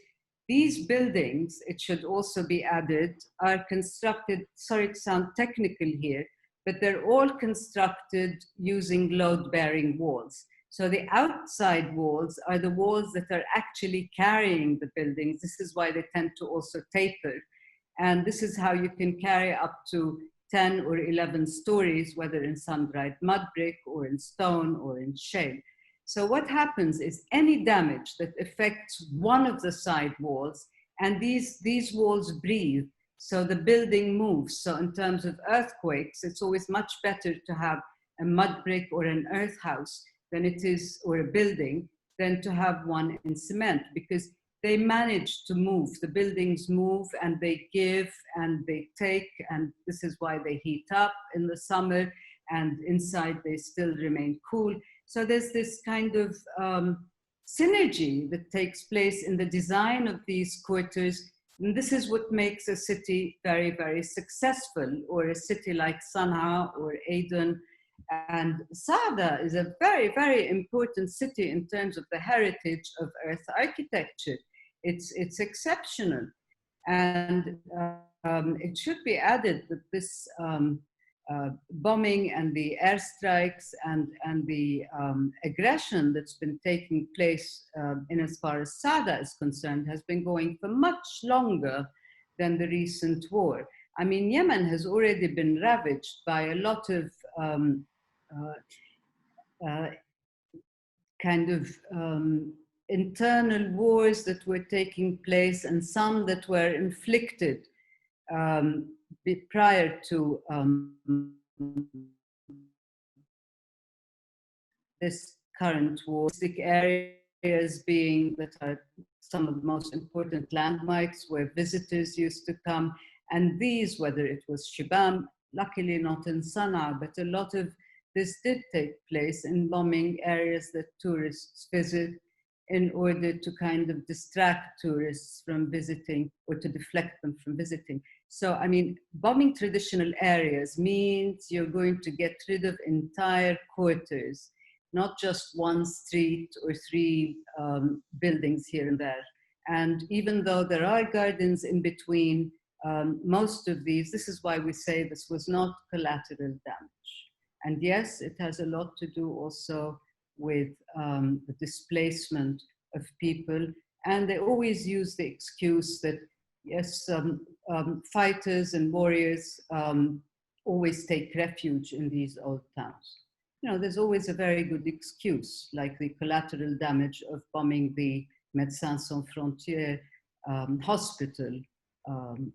these buildings, it should also be added, are constructed, sorry to sound technical here, but they're all constructed using load-bearing walls. So the outside walls are the walls that are actually carrying the buildings. This is why they tend to also taper. And this is how you can carry up to 10 or 11 stories, whether in sun-dried mud brick or in stone or in shale. So what happens is any damage that affects one of the side walls, and these walls breathe, so the building moves. So in terms of earthquakes, it's always much better to have a mud brick or an earth house than it is, or a building, than to have one in cement, because they manage to move. The buildings move and they give and they take, and this is why they heat up in the summer, and inside they still remain cool. So there's this kind of synergy that takes place in the design of these quarters. And this is what makes a city very, very successful, or a city like Sana'a or Aden. And Sada is a very, very important city in terms of the heritage of earth architecture. It's exceptional. And it should be added that this bombing and the airstrikes and the aggression that's been taking place in as far as Sada is concerned has been going for much longer than the recent war. I mean, Yemen has already been ravaged by a lot of kind of internal wars that were taking place, and some that were inflicted prior to this current war. Area areas being that are some of the most important landmarks where visitors used to come. And these, whether it was Shibam, luckily not in Sana'a, but a lot of this did take place in bombing areas that tourists visit in order to kind of distract tourists from visiting or to deflect them from visiting. So, I mean, bombing traditional areas means you're going to get rid of entire quarters, not just one street or three buildings here and there. And even though there are gardens in between, most of these, this is why we say this was not collateral damage. And yes, it has a lot to do also with the displacement of people. And they always use the excuse that, yes, fighters and warriors always take refuge in these old towns. You know, there's always a very good excuse, like the collateral damage of bombing the Médecins Sans Frontières hospital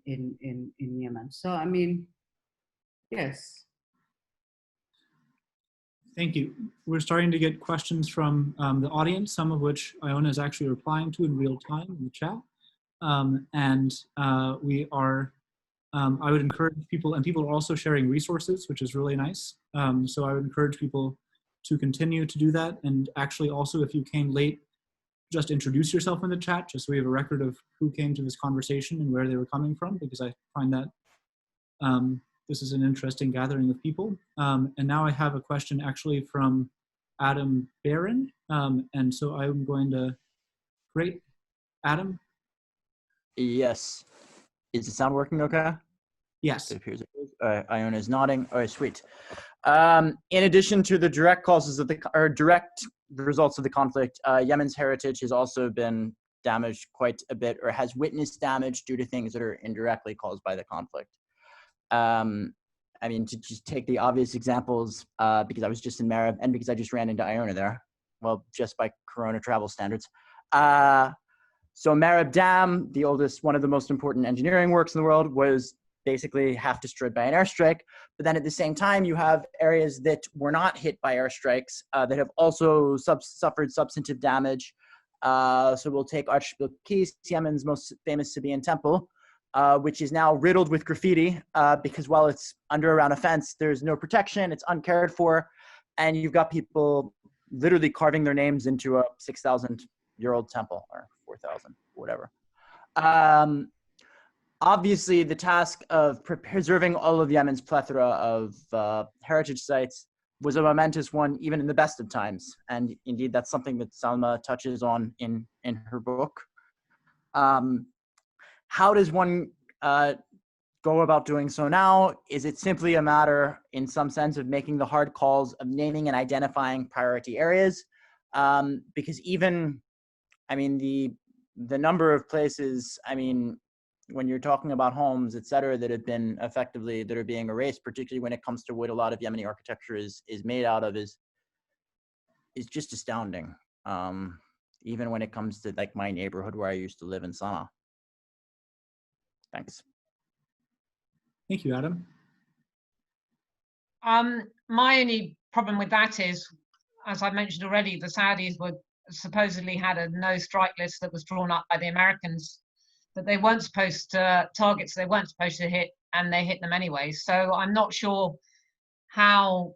in Yemen. So, I mean, yes. Thank you. We're starting to get questions from the audience, some of which Iona is actually replying to in real time in the chat. We are, I would encourage people, and people are also sharing resources, which is really nice. So I would encourage people to continue to do that. And actually also, if you came late, just introduce yourself in the chat, just so we have a record of who came to this conversation and where they were coming from, because I find that this is an interesting gathering of people. And now I have a question actually from Adam Barron. And so I'm going to, great, Adam? Yes. Is the sound working okay? Yes. It appears it is. Iona is nodding. All right, sweet. In addition to the direct causes of direct results of the conflict, Yemen's heritage has also been damaged quite a bit, or has witnessed damage due to things that are indirectly caused by the conflict. I mean, to just take the obvious examples, because I was just in Marib and because I just ran into Iona there, well, just by Corona travel standards. So Marib Dam, the oldest, one of the most important engineering works in the world, was basically half destroyed by an airstrike. But then at the same time, you have areas that were not hit by airstrikes that have also suffered substantive damage. So we'll take Archbishop Qais, Yemen's most famous Sabaean temple, which is now riddled with graffiti because while it's under around a fence, there's no protection, it's uncared for, and you've got people literally carving their names into a 6,000-year-old temple, or 4,000, whatever. Obviously, the task of preserving all of Yemen's plethora of heritage sites was a momentous one, even in the best of times. And indeed, that's something that Salma touches on in her book. How does one go about doing so now? Is it simply a matter, in some sense, of making the hard calls of naming and identifying priority areas? Because even, I mean, the number of places, I mean, when you're talking about homes, et cetera, that have been effectively, that are being erased, particularly when it comes to what a lot of Yemeni architecture is made out of, is just astounding. Even when it comes to like my neighborhood where I used to live in Sana'a. Thanks. Thank you, Adam. My only problem with that is, as I mentioned already, the Saudis were supposedly had a no strike list that was drawn up by the Americans that they weren't supposed to, targets they weren't supposed to hit, and they hit them anyway. So I'm not sure how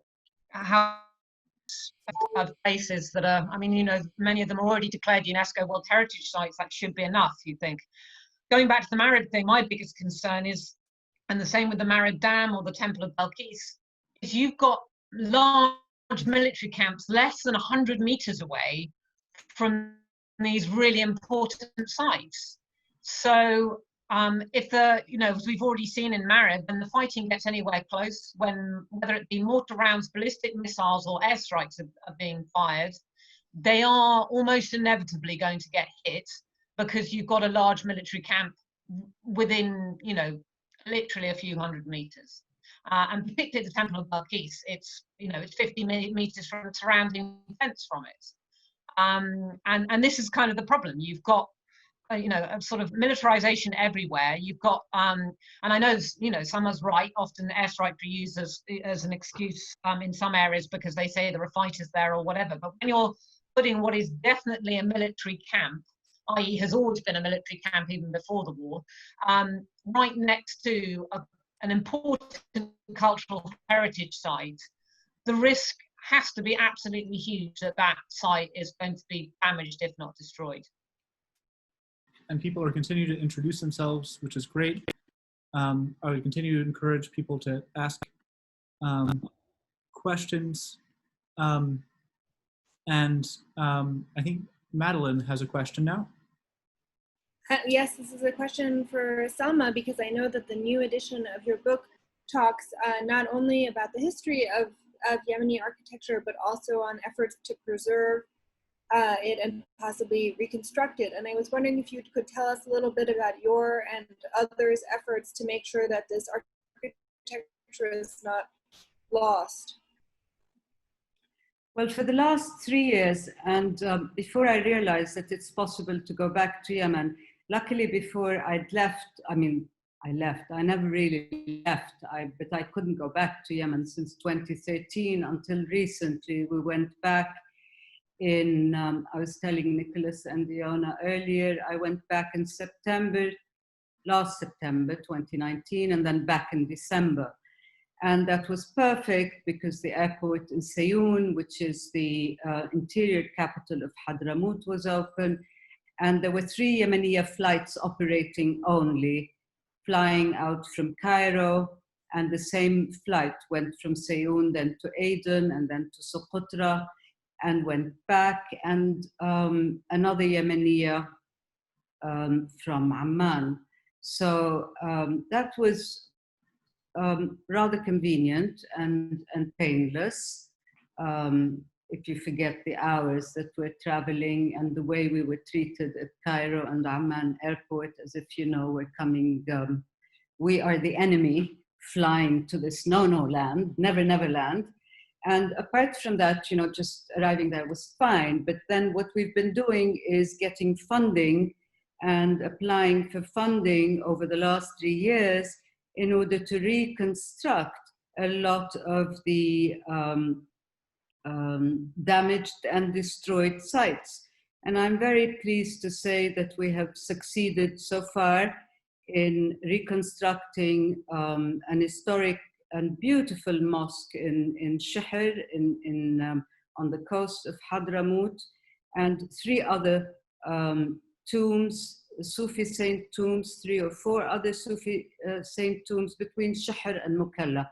of places that are, I mean, you know, many of them are already declared UNESCO World Heritage Sites. That should be enough, you think. Going back to the Marib thing, my biggest concern is, and the same with the Marib Dam or the Temple of Balkis, is you've got large military camps less than 100 meters away from these really important sites. So if the, you know, as we've already seen in Marib, when the fighting gets anywhere close, when whether it be mortar rounds, ballistic missiles, or airstrikes are being fired, they are almost inevitably going to get hit because you've got a large military camp within, you know, literally a few hundred meters. And particularly the Temple of Balkis, it's, you know, it's 50 meters from the surrounding fence from it. And this is kind of the problem. You've got, you know, a sort of militarization everywhere. You've got, and I know, you know, Salma's right, often airstrikes are used as an excuse in some areas because they say there are fighters there or whatever. But when you're putting what is definitely a military camp, i.e. has always been a military camp even before the war, right next to an important cultural heritage site, the risk has to be absolutely huge that that site is going to be damaged, if not destroyed. And people are continuing to introduce themselves, which is great. I would continue to encourage people to ask questions. I think Madeleine has a question now. Yes, this is a question for Salma, because I know that the new edition of your book talks not only about the history of Yemeni architecture, but also on efforts to preserve it and possibly reconstruct it. And I was wondering if you could tell us a little bit about your and others' efforts to make sure that this architecture is not lost. Well, for the last 3 years, and before I realized that it's possible to go back to Yemen, luckily before I'd left, I never really left, but I couldn't go back to Yemen since 2013 until recently. We went back in, I was telling Nicolas and Iona earlier, I went back in last September 2019, and then back in December. And that was perfect because the airport in Sayoun, which is the interior capital of Hadramaut, was open. And there were 3 Yemeni flights operating only, flying out from Cairo. And the same flight went from Sayoun then to Aden and then to Socotra and went back. And another Yemeni from Amman. So that was rather convenient and painless, if you forget the hours that we're traveling and the way we were treated at Cairo and Amman airport, as if, we're coming, we are the enemy flying to this no-no land, never land. And apart from that, just arriving there was fine. But then what we've been doing is getting funding and applying for funding over the last 3 years in order to reconstruct a lot of the damaged and destroyed sites. And I'm very pleased to say that we have succeeded so far in reconstructing an historic and beautiful mosque in Shahr on the coast of Hadramaut, and 3 other tombs, Sufi saint tombs, 3 or 4 other Sufi saint tombs between Shahr and Mukalla.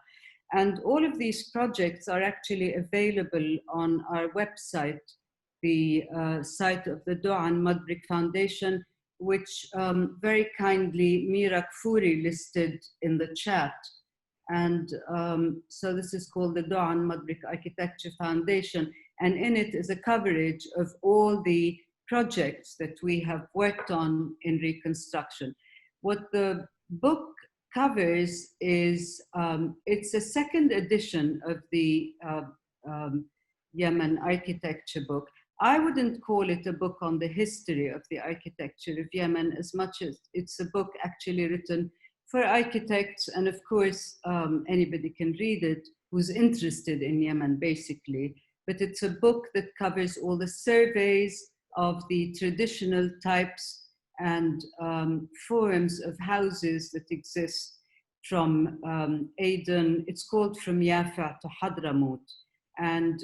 And all of these projects are actually available on our website, the site of the Daw'an Mud Brick Foundation, which very kindly Mira Kfouri listed in the chat. And so this is called the Daw'an Mud Brick Architecture Foundation. And in it is a coverage of all the projects that we have worked on in reconstruction. What the book covers is, it's a 2nd edition of the Yemen architecture book. I wouldn't call it a book on the history of the architecture of Yemen as much as it's a book actually written for architects, and of course, anybody can read it who's interested in Yemen, basically. But it's a book that covers all the surveys of the traditional types and forms of houses that exist from Aden. It's called From Yafa to Hadramaut. And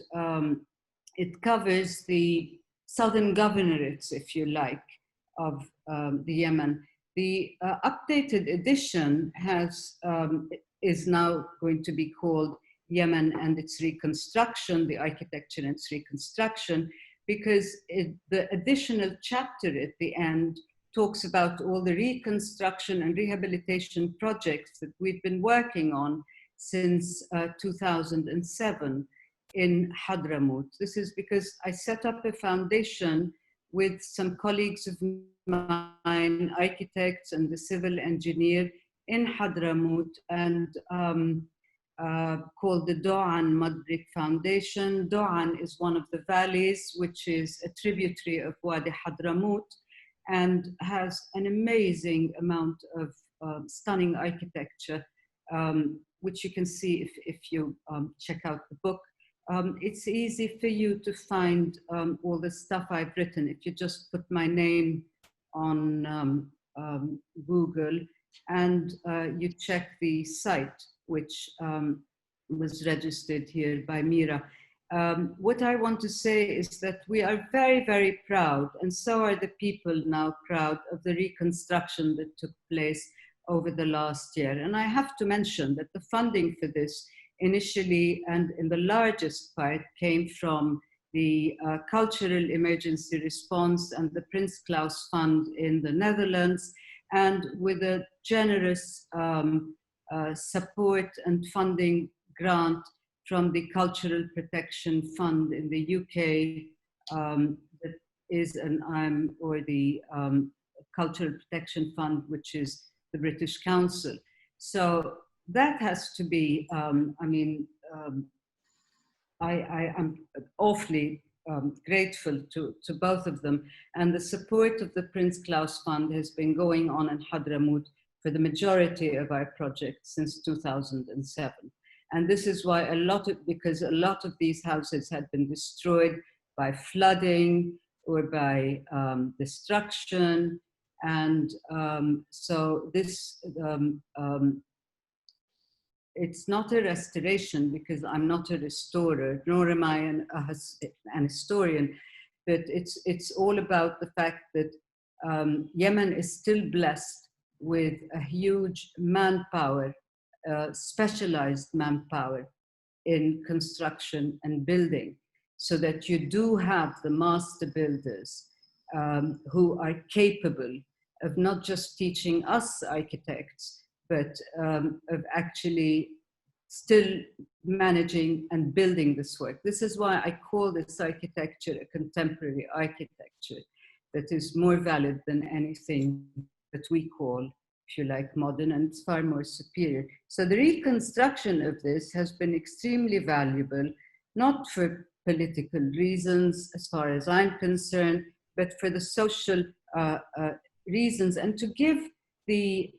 it covers the southern governorates, if you like, of the Yemen. The updated edition is now going to be called Yemen and its Reconstruction, the Architecture and its Reconstruction, because the additional chapter at the end talks about all the reconstruction and rehabilitation projects that we've been working on since 2007 in Hadramaut. This is because I set up a foundation with some colleagues of mine, architects and the civil engineer in Hadramaut, and called the Daw'an Mud Brick Foundation. Daw'an is one of the valleys, which is a tributary of Wadi Hadramaut, and has an amazing amount of stunning architecture, which you can see if you check out the book. it's easy for you to find all the stuff I've written. If you just put my name on Google and you check the site, which was registered here by NYRA. What I want to say is that we are very, very proud, and so are the people now proud of the reconstruction that took place over the last year. And I have to mention that the funding for this initially and in the largest part came from the Cultural Emergency Response and the Prince Claus Fund in the Netherlands, and with a generous support and funding grant from the Cultural Protection Fund in the UK, that is or the Cultural Protection Fund, which is the British Council. So that has to be, I'm awfully grateful to both of them. And the support of the Prince Claus Fund has been going on in Hadramaut for the majority of our projects since 2007. And this is why because a lot of these houses had been destroyed by flooding or by destruction. And so this, it's not a restoration because I'm not a restorer, nor am I an historian, but it's all about the fact that Yemen is still blessed with a huge manpower, specialized manpower in construction and building, so that you do have the master builders who are capable of not just teaching us architects, but of actually still managing and building this work. This is why I call this architecture a contemporary architecture that is more valid than anything that we call, if you like, modern, and it's far more superior. So the reconstruction of this has been extremely valuable, not for political reasons, as far as I'm concerned, but for the social reasons, and to give the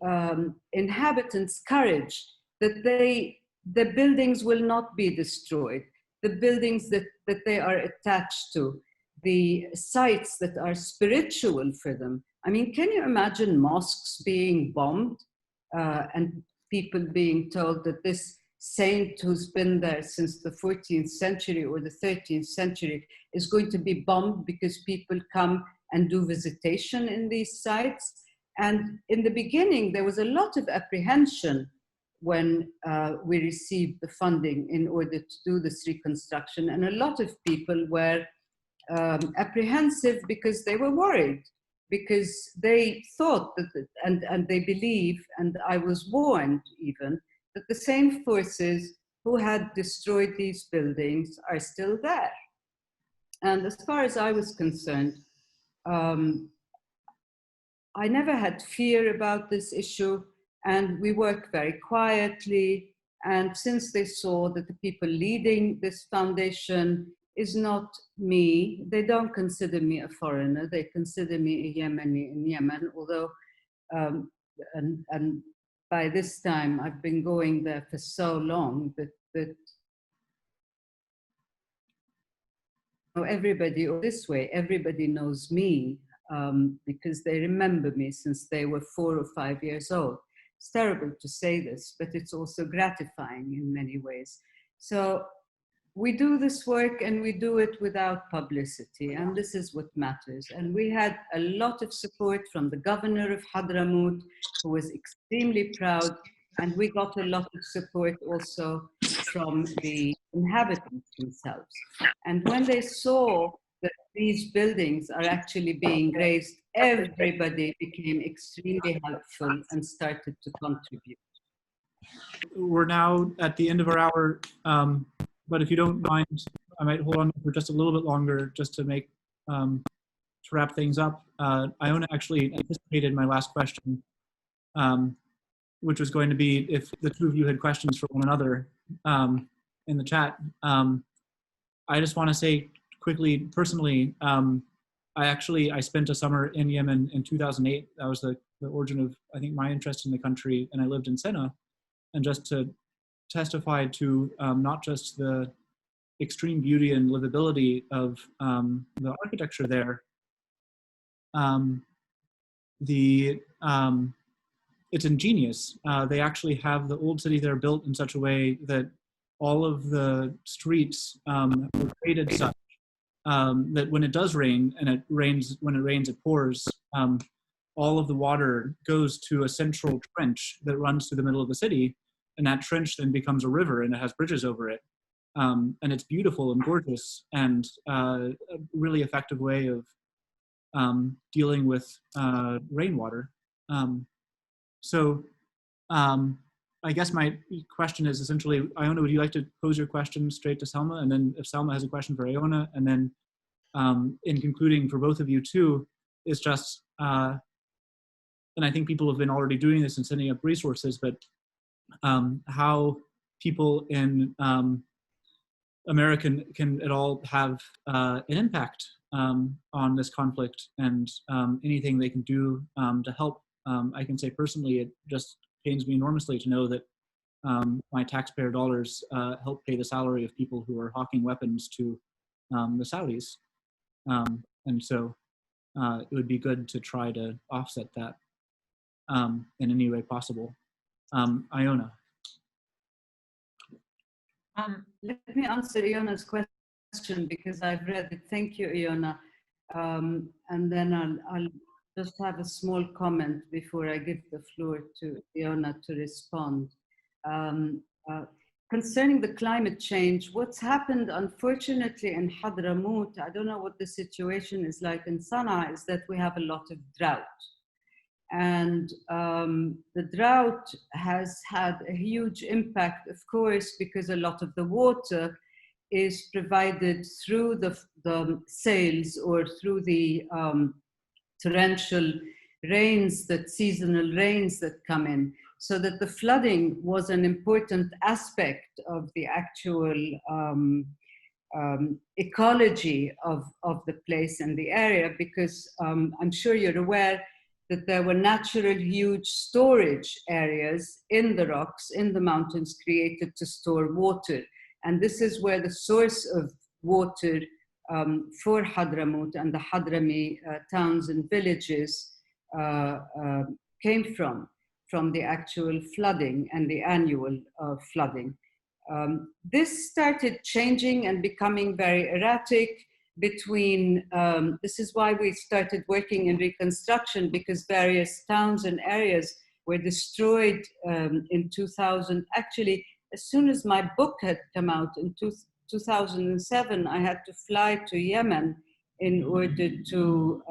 inhabitants courage that the buildings will not be destroyed, the buildings that they are attached to, the sites that are spiritual for them. I mean, can you imagine mosques being bombed and people being told that this saint who's been there since the 14th century or the 13th century is going to be bombed because people come and do visitation in these sites? And in the beginning, there was a lot of apprehension when we received the funding in order to do this reconstruction. And a lot of people were apprehensive because they were worried, because they thought that, and they believe, and I was warned even, that the same forces who had destroyed these buildings are still there. And as far as I was concerned, I never had fear about this issue, and we worked very quietly. And since they saw that the people leading this foundation is not me, they don't consider me a foreigner, they consider me a Yemeni in Yemen, although, and by this time I've been going there for so long that everybody, or this way, everybody knows me because they remember me since they were 4 or 5 years old. It's terrible to say this, but it's also gratifying in many ways. So we do this work and we do it without publicity, and this is what matters. And we had a lot of support from the governor of Hadramaut, who was extremely proud, and we got a lot of support also from the inhabitants themselves. And when they saw that these buildings are actually being razed, everybody became extremely helpful and started to contribute. We're now at the end of our hour, but if you don't mind, I might hold on for just a little bit longer just to make, to wrap things up. Iona actually anticipated my last question, which was going to be if the two of you had questions for one another in the chat. I just want to say quickly, personally, I spent a summer in Yemen in 2008. That was the origin of, I think, my interest in the country, and I lived in Sena. And just to testify to not just the extreme beauty and livability of the architecture there, it's ingenious. They actually have the old city there built in such a way that all of the streets were created such that when it does rain, and when it rains, it pours, all of the water goes to a central trench that runs through the middle of the city, and that trench then becomes a river, and it has bridges over it. And it's beautiful and gorgeous, and a really effective way of dealing with rainwater. I guess my question is essentially, Iona, would you like to pose your question straight to Salma? And then if Salma has a question for Iona, and then in concluding for both of you too, is just, and I think people have been already doing this and sending up resources, but how people in America can at all have an impact on this conflict, and anything they can do to help. I can say personally, it just pains me enormously to know that my taxpayer dollars help pay the salary of people who are hawking weapons to the Saudis. And so it would be good to try to offset that in any way possible. Iona. Let me answer Iona's question because I've read it. Thank you, Iona. And then I'll just have a small comment before I give the floor to Iona to respond. Concerning the climate change, what's happened, unfortunately, in Hadramaut, I don't know what the situation is like in Sana'a, is that we have a lot of drought. And the drought has had a huge impact, of course, because a lot of the water is provided through the sails or through the torrential rains, seasonal rains that come in, so that the flooding was an important aspect of the actual ecology of the place and the area, because I'm sure you're aware that there were natural huge storage areas in the rocks, in the mountains, created to store water. And this is where the source of water for Hadramaut and the Hadrami towns and villages came from the actual flooding and the annual flooding. This started changing and becoming very erratic between, this is why we started working in Reconstruction, because various towns and areas were destroyed in 2000. Actually, as soon as my book had come out in 2007, I had to fly to Yemen in order to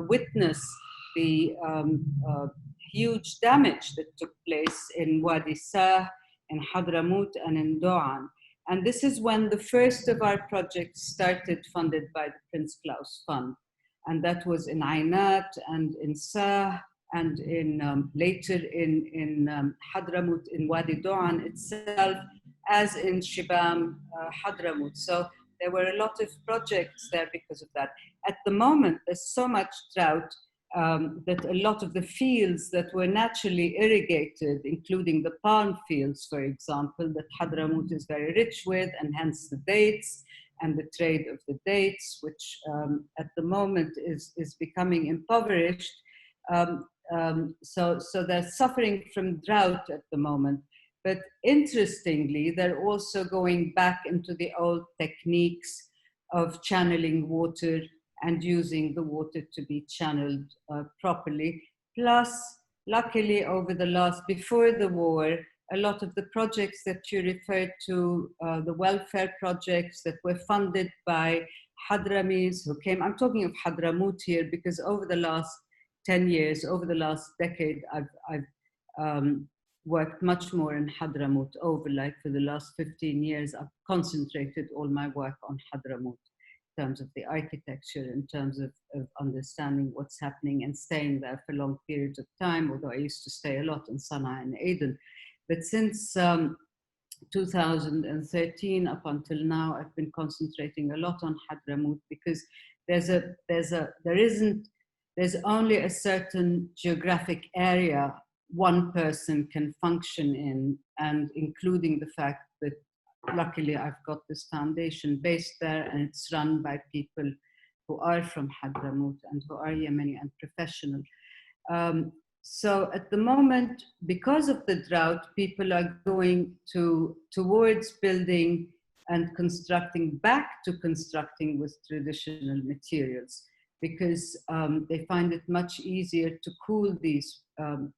witness the huge damage that took place in Wadi Sah, in Hadramaut, and in Daw'an. And this is when the first of our projects started, funded by the Prince Claus Fund. And that was in Ainat and in Sah, and in later in Hadramaut, in Wadi Daw'an itself, as in Shibam Hadramaut. So there were a lot of projects there because of that. At the moment, there's so much drought that a lot of the fields that were naturally irrigated, including the palm fields, for example, that Hadramaut is very rich with, and hence the dates and the trade of the dates, which at the moment is becoming impoverished. So they're suffering from drought at the moment. But interestingly, they're also going back into the old techniques of channeling water and using the water to be channeled properly. Plus, luckily, before the war, a lot of the projects that you referred to, the welfare projects that were funded by Hadramis who came, I'm talking of Hadramaut here because over the last 10 years, over the last decade, I've worked much more in Hadramaut. For the last 15 years, I've concentrated all my work on Hadramaut in terms of the architecture, in terms of understanding what's happening and staying there for long periods of time, although I used to stay a lot in Sana'a and Aden. But since 2013 up until now, I've been concentrating a lot on Hadramaut because there's only a certain geographic area one person can function in, and including the fact that luckily I've got this foundation based there, and it's run by people who are from Hadramaut and who are Yemeni and professional. So at the moment, because of the drought, people are going towards building and constructing back to constructing with traditional materials, because they find it much easier to cool these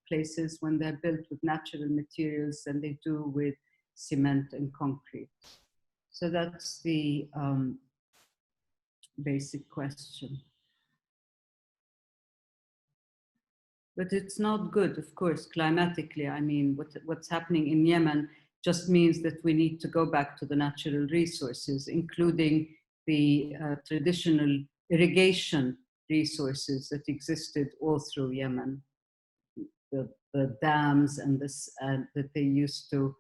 places when they're built with natural materials than they do with cement and concrete. So that's the basic question. But it's not good, of course, climatically. I mean, what's happening in Yemen just means that we need to go back to the natural resources, including the traditional irrigation resources that existed all through Yemen. The dams and this that they used to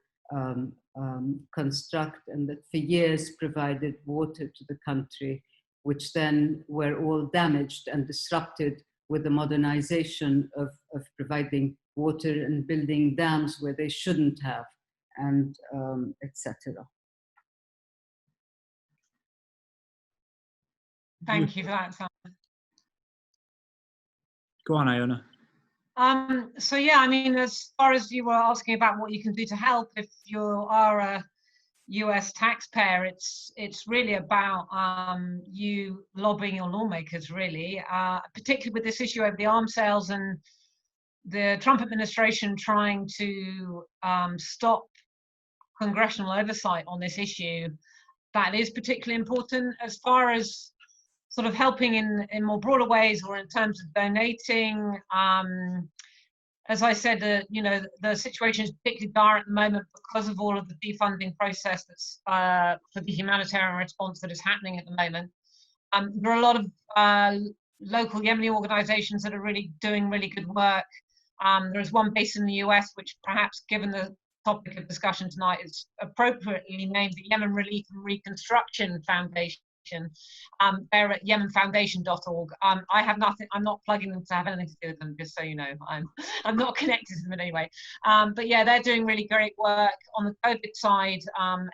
construct, and that for years provided water to the country, which then were all damaged and disrupted with the modernization of providing water and building dams where they shouldn't have, and etc. Thank you for that, Salma. Go on, Iona. So yeah, I mean, as far as you were asking about what you can do to help, if you are a US taxpayer, it's really about you lobbying your lawmakers, really, particularly with this issue over the arms sales and the Trump administration trying to stop congressional oversight on this issue. That is particularly important. As far as sort of helping in more broader ways, or in terms of donating, as I said, you know, the situation is particularly dire at the moment because of all of the defunding process that's for the humanitarian response that is happening at the moment. There are a lot of local Yemeni organizations that are really doing really good work. There is one based in the US, which perhaps, given the topic of discussion tonight, is appropriately named the Yemen Relief and Reconstruction Foundation. They're at yemenfoundation.org. I have nothing, I'm not plugging them to have anything to do with them, just so you know. I'm not connected to them in any way. But yeah, they're doing really great work. On the COVID side,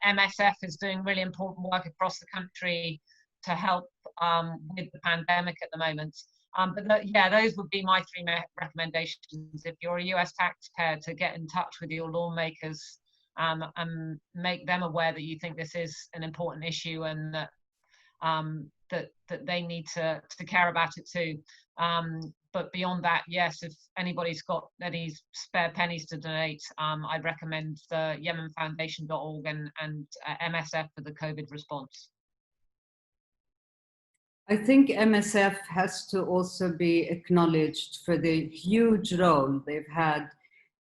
MSF is doing really important work across the country to help with the pandemic at the moment. Yeah, those would be my three recommendations. If you're a US taxpayer, to get in touch with your lawmakers and make them aware that you think this is an important issue, and that that they need to care about it too. But beyond that, yes, if anybody's got any spare pennies to donate, I'd recommend the yemenfoundation.org and MSF for the COVID response. I think MSF has to also be acknowledged for the huge role they've had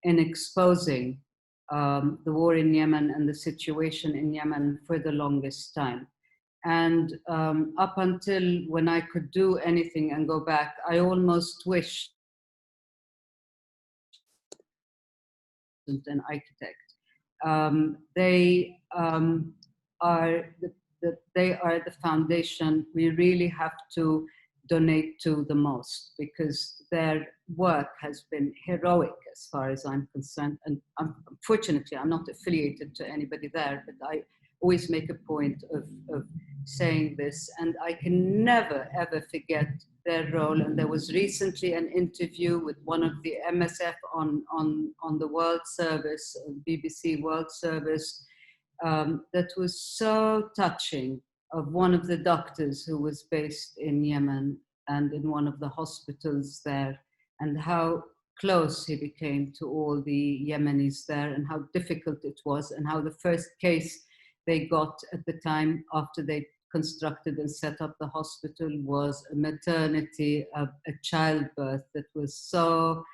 in exposing the war in Yemen and the situation in Yemen for the longest time. And up until when I could do anything and go back, I almost wished an architect. They are the foundation we really have to donate to the most, because their work has been heroic as far as I'm concerned. And unfortunately, I'm not affiliated to anybody there, but I always make a point of saying this, and I can never ever forget their role. And there was recently an interview with one of the MSF on the World Service, BBC World Service, that was so touching, of one of the doctors who was based in Yemen and in one of the hospitals there, and how close he became to all the Yemenis there, and how difficult it was, and how the first case they got at the time after they constructed and set up the hospital was a maternity, a childbirth that was so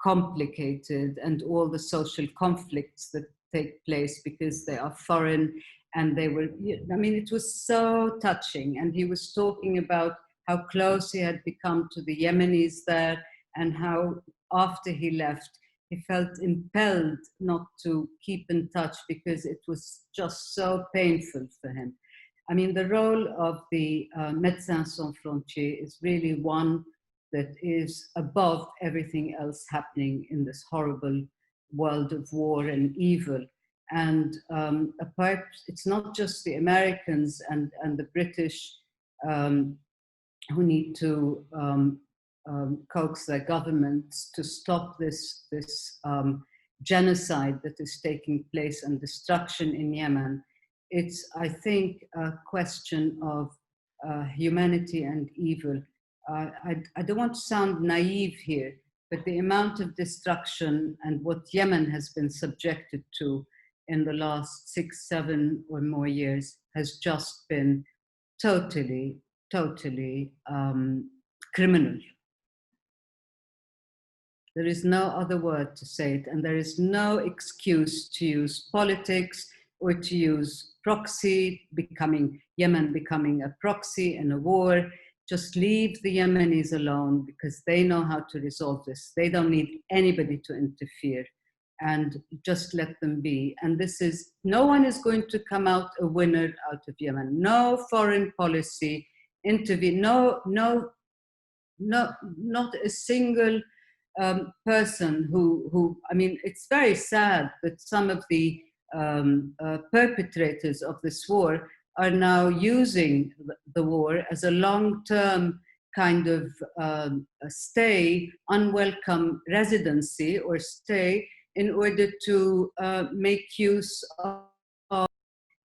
complicated, and all the social conflicts that take place because they are foreign. And they were, I mean, it was so touching. And he was talking about how close he had become to the Yemenis there, and how after he left, he felt impelled not to keep in touch because it was just so painful for him. I mean, the role of the Médecins Sans Frontières is really one that is above everything else happening in this horrible world of war and evil. And apart, it's not just the Americans and the British who need to coax their governments to stop this genocide that is taking place and destruction in Yemen. It's, I think, a question of humanity and evil. I don't want to sound naive here, but the amount of destruction and what Yemen has been subjected to in the last 6, 7 or more years has just been totally criminal. There is no other word to say it, and there is no excuse to use politics or to use proxy, Yemen becoming a proxy in a war. Just leave the Yemenis alone because they know how to resolve this. They don't need anybody to interfere, and just let them be. And no one is going to come out a winner out of Yemen. No foreign policy intervene. Not a single person who, I mean, it's very sad that some of the perpetrators of this war are now using the war as a long-term kind of stay, unwelcome residency or stay in order to make use of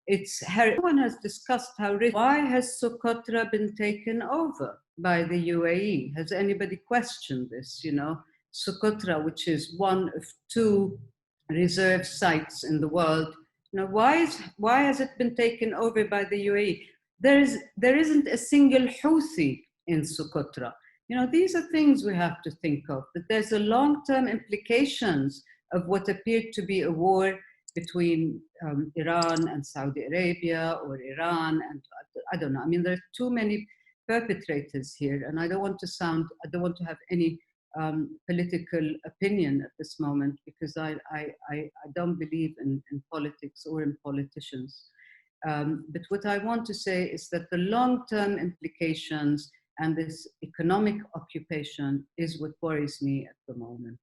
its heritage. Everyone has discussed why has Socotra been taken over by the UAE? Has anybody questioned this, you know? Socotra, which is one of 2 reserve sites in the world. You know, why has it been taken over by the UAE? There isn't a single Houthi in Socotra. You know, these are things we have to think of, that there's a long-term implications of what appeared to be a war between Iran and Saudi Arabia, or Iran, and I don't know. I mean, there are too many perpetrators here, and I don't want to have any political opinion at this moment, because I don't believe in politics or in politicians. But what I want to say is that the long-term implications and this economic occupation is what worries me at the moment.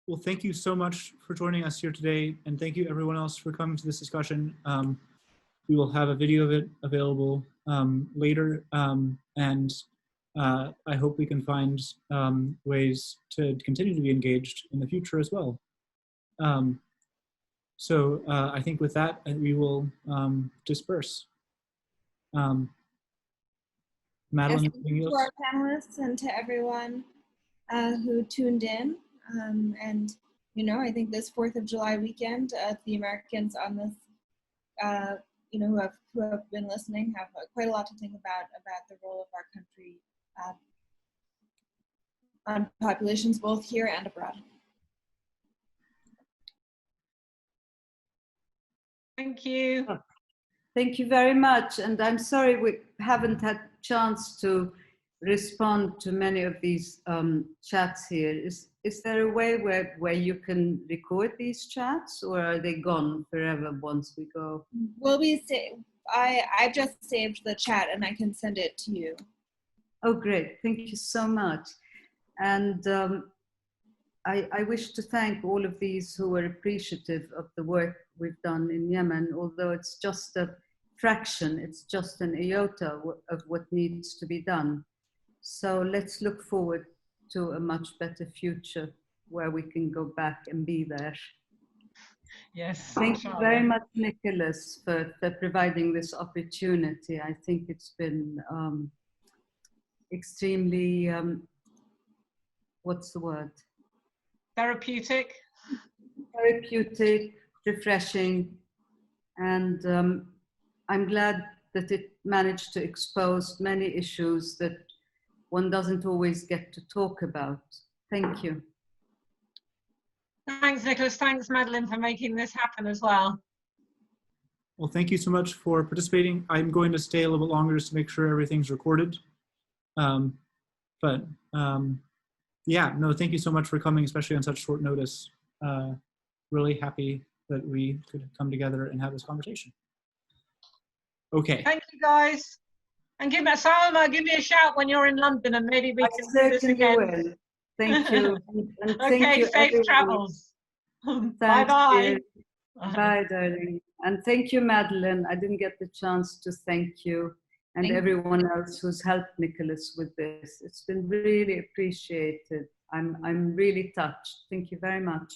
Well, thank you so much for joining us here today, and thank you everyone else for coming to this discussion. We will have a video of it available later, and I hope we can find ways to continue to be engaged in the future as well. So I think with that, we will disperse. Madeleine, anything else? To our panelists and to everyone who tuned in. And, you know, I think this 4th of July weekend, the Americans on this, you know, who have been listening have quite a lot to think about the role of our country on populations both here and abroad. Thank you. Thank you very much. And I'm sorry we haven't had chance to respond to many of these chats here. Is there a way where you can record these chats, or are they gone forever once we go? Well, I've just saved the chat and I can send it to you. Oh, great. Thank you so much. And I wish to thank all of these who are appreciative of the work we've done in Yemen, although it's just a fraction, it's just an iota of what needs to be done. So let's look forward to a much better future where we can go back and be there. Yes. Thank you very much, Nicolas, for providing this opportunity. I think it's been extremely, what's the word? Therapeutic. Therapeutic, refreshing, and I'm glad that it managed to expose many issues that one doesn't always get to talk about. Thank you. Thanks, Nicolas. Thanks, Madeleine, for making this happen as well. Well, thank you so much for participating. I'm going to stay a little bit longer just to make sure everything's recorded. Yeah, no, thank you so much for coming, especially on such short notice. Really happy that we could come together and have this conversation. Okay. Thank you, guys. And Salma, give me a shout when you're in London, and maybe we can do this again. Thank you. And thank Okay, you, safe everyone. travels. Thanks, Bye-bye. dear. Bye, darling. And thank you, Madeleine. I didn't get the chance to thank you and Thank you. everyone else who's helped Nicolas with this. It's been really appreciated. I'm really touched. Thank you very much.